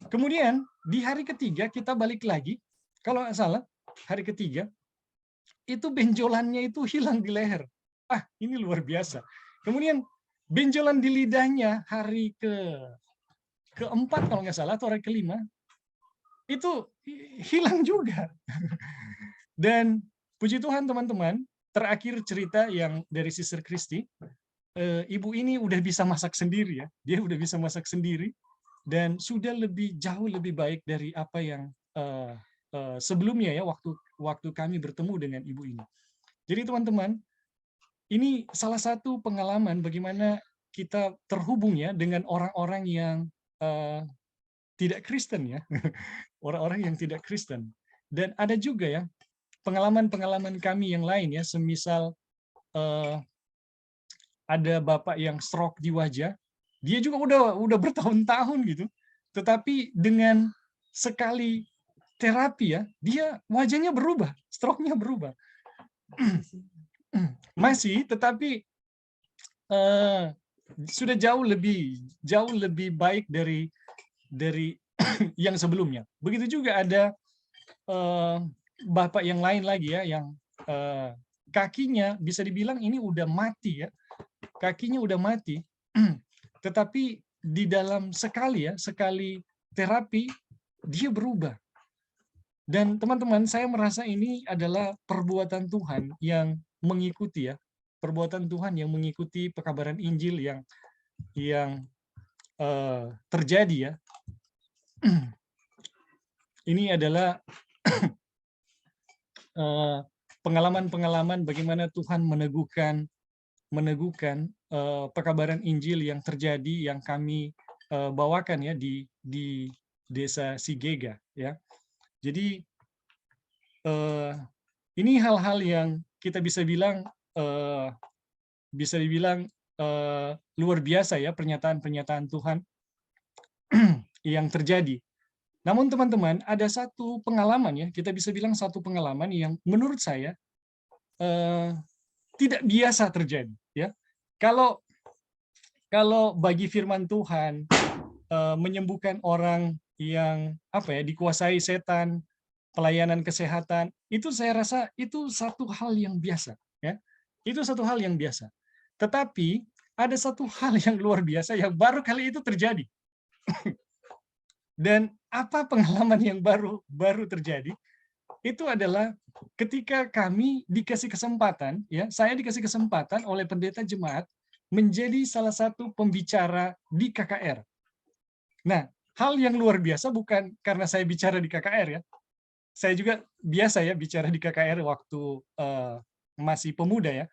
Kemudian di hari ketiga kita balik lagi, kalau nggak salah hari ketiga itu benjolannya itu hilang di leher. Ini luar biasa. Kemudian benjolan di lidahnya hari keempat kalau nggak salah atau hari kelima itu hilang juga. Dan puji Tuhan teman-teman, terakhir cerita yang dari Sister Christy, ibu ini udah bisa masak sendiri ya, dia udah bisa masak sendiri dan sudah jauh lebih baik dari apa yang sebelumnya ya waktu kami bertemu dengan ibu ini. Jadi teman-teman, ini salah satu pengalaman bagaimana kita terhubung ya dengan orang-orang yang tidak Kristen ya, orang-orang yang tidak Kristen. Dan ada juga ya pengalaman-pengalaman kami yang lain ya, semisal ada bapak yang stroke di wajah, dia juga udah bertahun-tahun gitu, tetapi dengan sekali terapi ya, dia wajahnya berubah, stroke-nya berubah. Masih, tetapi sudah jauh lebih baik dari yang sebelumnya. Begitu juga ada bapak yang lain lagi ya, yang kakinya bisa dibilang ini udah mati ya, kakinya udah mati, tetapi di dalam sekali terapi dia berubah. Dan teman-teman, saya merasa ini adalah perbuatan Tuhan yang mengikuti ya, perbuatan Tuhan yang mengikuti pekabaran Injil yang terjadi ya. Ini adalah pengalaman-pengalaman bagaimana Tuhan meneguhkan pekabaran Injil yang terjadi, yang kami bawakan ya di desa Sigega ya. Jadi ini hal-hal yang kita bisa bilang luar biasa ya, pernyataan-pernyataan Tuhan yang terjadi. Namun teman-teman, ada satu pengalaman ya, kita bisa bilang satu pengalaman yang menurut saya tidak biasa terjadi ya. Kalau bagi firman Tuhan menyembuhkan orang yang dikuasai setan, pelayanan kesehatan, itu saya rasa itu satu hal yang biasa ya. Itu satu hal yang biasa. Tetapi ada satu hal yang luar biasa yang baru kali itu terjadi. Dan apa pengalaman yang baru terjadi? Itu adalah ketika kami dikasih kesempatan, ya, saya dikasih kesempatan oleh pendeta jemaat menjadi salah satu pembicara di KKR. Nah, hal yang luar biasa bukan karena saya bicara di KKR ya. Saya juga biasa ya bicara di KKR waktu masih pemuda ya.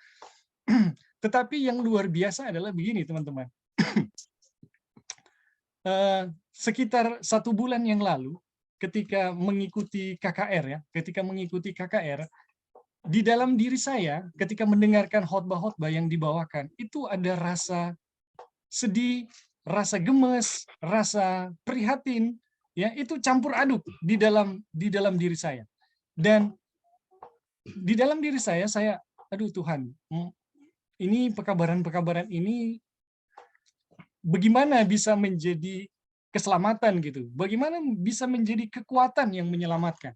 Tetapi yang luar biasa adalah begini teman-teman. Sekitar 1 bulan yang lalu, ketika mengikuti KKR, di dalam diri saya, ketika mendengarkan khotbah-khotbah yang dibawakan, itu ada rasa sedih, rasa gemes, rasa prihatin, ya itu campur aduk di dalam diri saya. Dan di dalam diri saya, aduh Tuhan, ini pekabaran ini bagaimana bisa menjadi keselamatan gitu? Bagaimana bisa menjadi kekuatan yang menyelamatkan?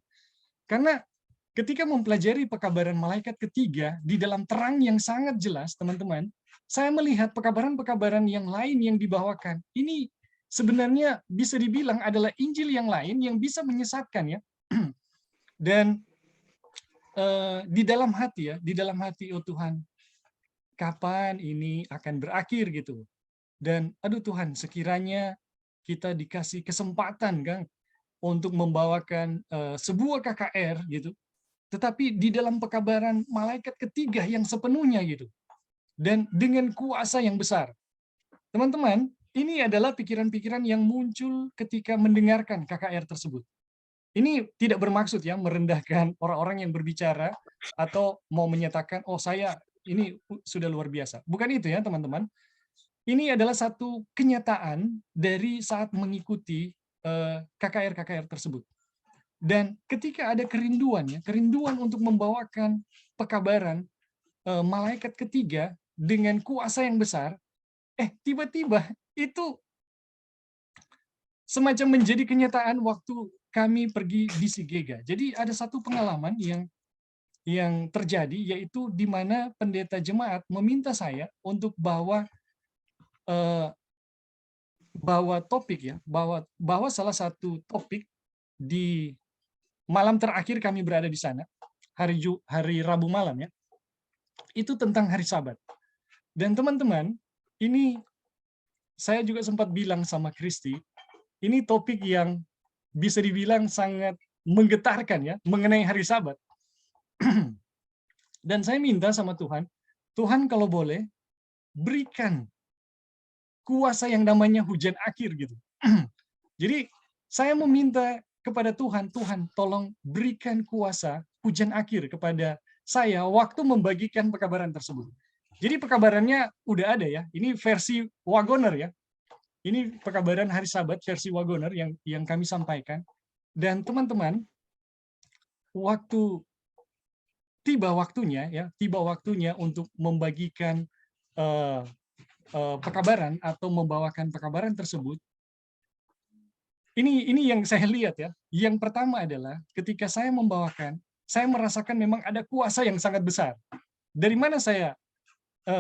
Karena ketika mempelajari pekabaran malaikat ketiga di dalam terang yang sangat jelas, teman-teman, saya melihat pekabaran-pekabaran yang lain yang dibawakan. Ini sebenarnya bisa dibilang adalah Injil yang lain yang bisa menyesatkan ya. Dan di dalam hati oh Tuhan, kapan ini akan berakhir gitu? Dan aduh Tuhan, sekiranya kita dikasih kesempatan kan untuk membawakan sebuah KKR gitu, tetapi di dalam pekabaran malaikat ketiga yang sepenuhnya gitu, dan dengan kuasa yang besar. Teman-teman, ini adalah pikiran-pikiran yang muncul ketika mendengarkan KKR tersebut. Ini tidak bermaksud ya merendahkan orang-orang yang berbicara atau mau menyatakan, oh saya ini sudah luar biasa. Bukan itu ya teman-teman. Ini adalah satu kenyataan dari saat mengikuti KKR-KKR tersebut. Dan ketika ada kerinduan untuk membawakan pekabaran malaikat ketiga dengan kuasa yang besar, tiba-tiba itu semacam menjadi kenyataan waktu kami pergi di Sigega. Jadi ada satu pengalaman yang terjadi, yaitu di mana pendeta jemaat meminta saya untuk bawa topik ya, bawa salah satu topik di malam terakhir kami berada di sana, hari Rabu malam ya, itu tentang hari Sabat. Dan teman-teman, ini saya juga sempat bilang sama Kristi, ini topik yang bisa dibilang sangat menggetarkan ya, mengenai hari Sabat. Dan saya minta sama Tuhan, Tuhan kalau boleh, berikan kuasa yang namanya hujan akhir gitu. Jadi saya meminta kepada Tuhan, Tuhan tolong berikan kuasa hujan akhir kepada saya waktu membagikan pekabaran tersebut. Jadi pekabarannya udah ada ya, ini versi Wagoner ya. Ini pekabaran hari Sabat versi Wagoner yang kami sampaikan. Dan teman-teman, tiba waktunya untuk membagikan pekabaran atau membawakan pekabaran tersebut, ini yang saya lihat ya. Yang pertama adalah ketika saya membawakan, saya merasakan memang ada kuasa yang sangat besar. Dari mana saya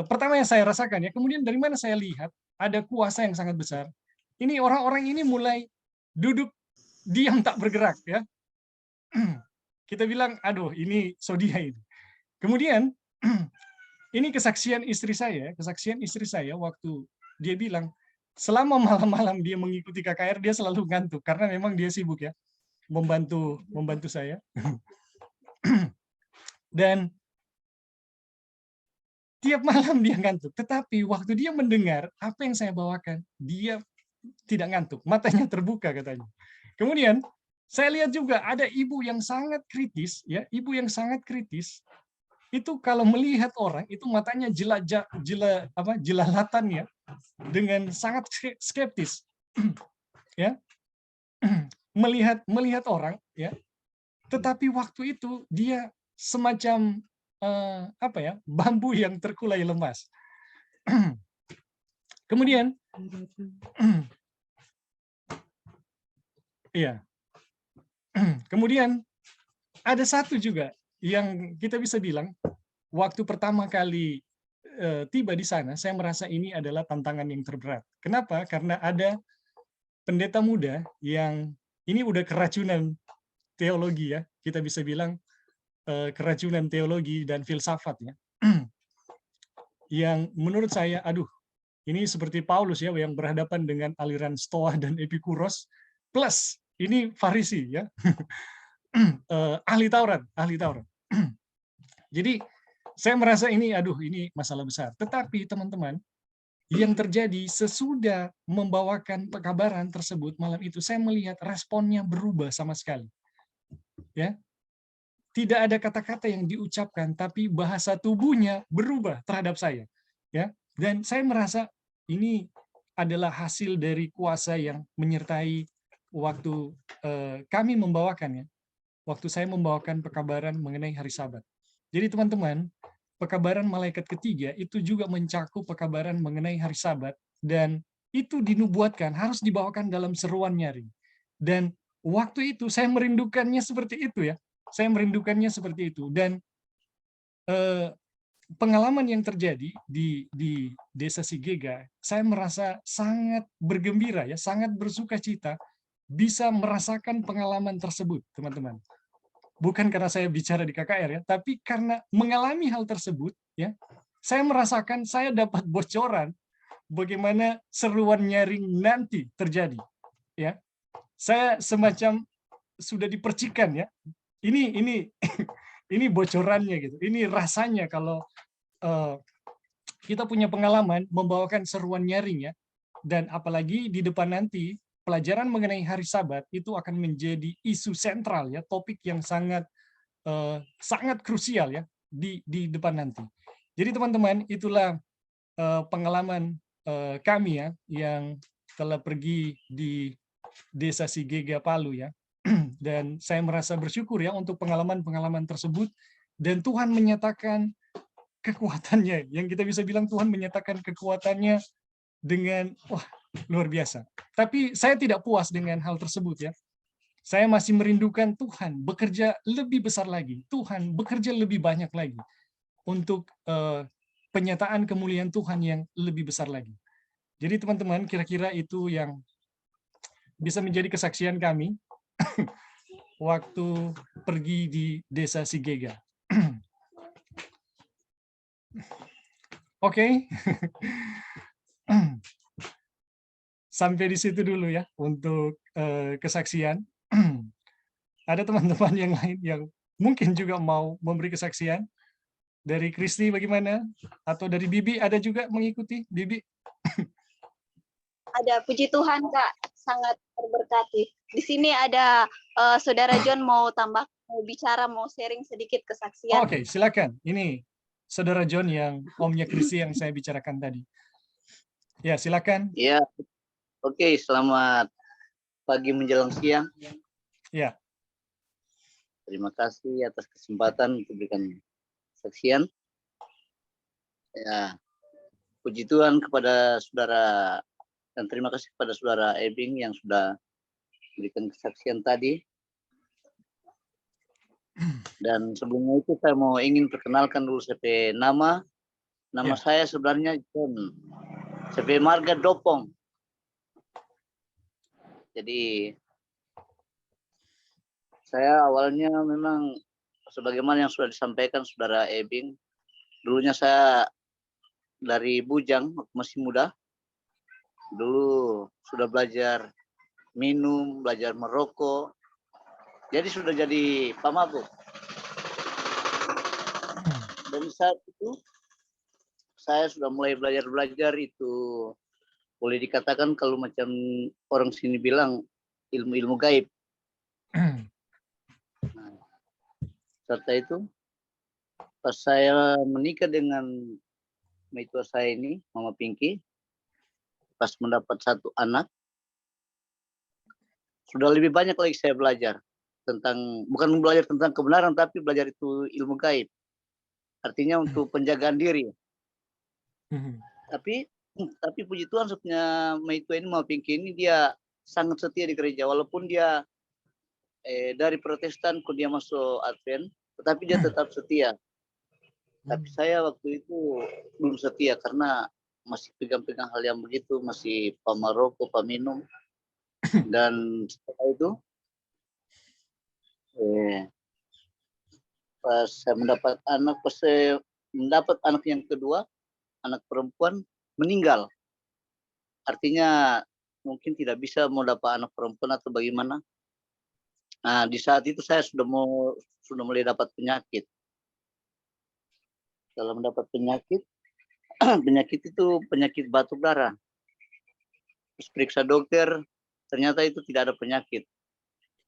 pertama yang saya rasakan ya, kemudian dari mana saya lihat ada kuasa yang sangat besar. Ini orang-orang ini mulai duduk diam tak bergerak ya. Kita bilang, aduh ini Sodia ini. Kemudian ini kesaksian istri saya waktu dia bilang selama malam-malam dia mengikuti KKR dia selalu ngantuk karena memang dia sibuk ya membantu saya. Dan tiap malam dia ngantuk, tetapi waktu dia mendengar apa yang saya bawakan, dia tidak ngantuk, matanya terbuka katanya. Kemudian saya lihat juga ada ibu yang sangat kritis ya, ibu yang sangat kritis itu kalau melihat orang itu matanya jelalatan ya, dengan sangat skeptis ya. melihat orang ya, tetapi waktu itu dia semacam apa ya, bambu yang terkulai lemas. Kemudian iya. Kemudian ada satu juga yang kita bisa bilang waktu pertama kali tiba di sana, saya merasa ini adalah tantangan yang terberat. Kenapa? Karena ada pendeta muda yang ini udah keracunan teologi ya, kita bisa bilang keracunan teologi dan filsafat ya. Yang menurut saya, aduh, ini seperti Paulus ya, yang berhadapan dengan aliran Stoa dan Epikuros, plus ini Farisi ya, ahli Taurat. Jadi saya merasa ini, aduh, ini masalah besar. Tetapi teman-teman, yang terjadi sesudah membawakan pekabaran tersebut malam itu, saya melihat responnya berubah sama sekali. Ya, tidak ada kata-kata yang diucapkan, tapi bahasa tubuhnya berubah terhadap saya. Ya, dan saya merasa ini adalah hasil dari kuasa yang menyertai waktu kami membawakannya. Waktu saya membawakan pekabaran mengenai hari Sabat. Jadi teman-teman, pekabaran malaikat ketiga itu juga mencakup pekabaran mengenai hari Sabat, dan itu dinubuatkan harus dibawakan dalam seruan nyaring. Dan waktu itu saya merindukannya seperti itu ya. Saya merindukannya seperti itu. Dan pengalaman yang terjadi di Desa Sigega, saya merasa sangat bergembira ya, sangat bersuka cita bisa merasakan pengalaman tersebut, teman-teman. Bukan karena saya bicara di KKR ya, tapi karena mengalami hal tersebut ya, saya merasakan saya dapat bocoran bagaimana seruan nyaring nanti terjadi ya. Saya semacam sudah dipercikan ya. Ini ini bocorannya gitu. Ini rasanya kalau kita punya pengalaman membawakan seruan nyaring ya, dan apalagi di depan nanti pelajaran mengenai hari Sabat itu akan menjadi isu sentral ya, topik yang sangat sangat krusial ya di depan nanti. Jadi teman-teman, itulah pengalaman kami ya yang telah pergi di Desa Sigega Palu ya. Dan saya merasa bersyukur ya untuk pengalaman-pengalaman tersebut, dan Tuhan menyatakan kekuatannya, yang kita bisa bilang Tuhan menyatakan kekuatannya dengan luar biasa. Tapi saya tidak puas dengan hal tersebut ya. Saya masih merindukan Tuhan bekerja lebih besar lagi, Tuhan bekerja lebih banyak lagi untuk penyataan kemuliaan Tuhan yang lebih besar lagi. Jadi teman-teman, kira-kira itu yang bisa menjadi kesaksian kami waktu pergi di Desa Sigega. Oke. Sampai di situ dulu ya untuk kesaksian. Ada teman-teman yang lain yang mungkin juga mau memberi kesaksian? Dari Kristi bagaimana? Atau dari Bibi ada juga mengikuti? Bibi? Ada, puji Tuhan Kak, sangat terberkati. Di sini ada Saudara John mau bicara, mau sharing sedikit kesaksian. Oke, silakan. Ini Saudara John yang omnya Kristi yang saya bicarakan tadi. Ya, silakan. Ya, oke, selamat pagi menjelang siang. Ya. Terima kasih atas kesempatan untuk berikan kesaksian. Ya, puji Tuhan kepada saudara, dan terima kasih kepada saudara Ebing yang sudah berikan kesaksian tadi. Dan sebelumnya itu saya mau ingin perkenalkan dulu saya nama. Nama Ya. saya sebenarnya John. Saya marga Dopong. Jadi saya awalnya memang sebagaimana yang sudah disampaikan Saudara Ebing, dulunya saya dari bujang masih muda. Dulu sudah belajar minum, belajar merokok. Jadi sudah jadi pemabuk. Dan saat itu saya sudah mulai belajar itu boleh dikatakan kalau macam orang sini bilang ilmu-ilmu gaib. Nah, serta itu pas saya menikah dengan mertua saya ini, Mama Pinky, pas mendapat satu anak, sudah lebih banyak lagi saya belajar tentang, bukan belajar tentang kebenaran, tapi belajar itu ilmu gaib. Artinya untuk penjagaan diri. Tapi puji Tuhan sebenarnya mertua ini, Mama Pinky ini dia sangat setia di gereja, walaupun dia dari Protestan kok dia masuk Advent, tetapi dia tetap setia. Tapi saya waktu itu belum setia karena masih pegang-pegang hal yang begitu, masih pamaroko, paminum. Dan setelah itu pas saya mendapat anak yang kedua, anak perempuan meninggal. Artinya mungkin tidak bisa mau dapat anak perempuan atau bagaimana. Nah, di saat itu saya sudah mulai dapat penyakit. Kalau mendapat penyakit, penyakit itu penyakit batuk darah. Terus periksa dokter, ternyata itu tidak ada penyakit.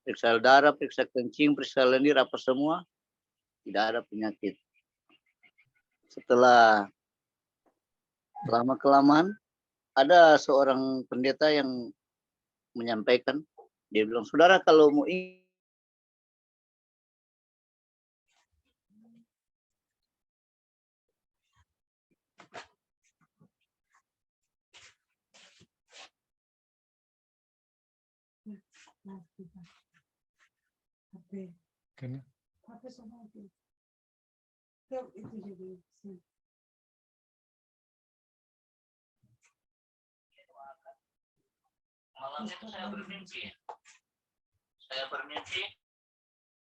Periksa darah, periksa kencing, periksa lendir, apa semua, tidak ada penyakit. Setelah lama-kelamaan, ada seorang pendeta yang menyampaikan, dia bilang, saudara kalau mau ingin malam itu saya bermimpi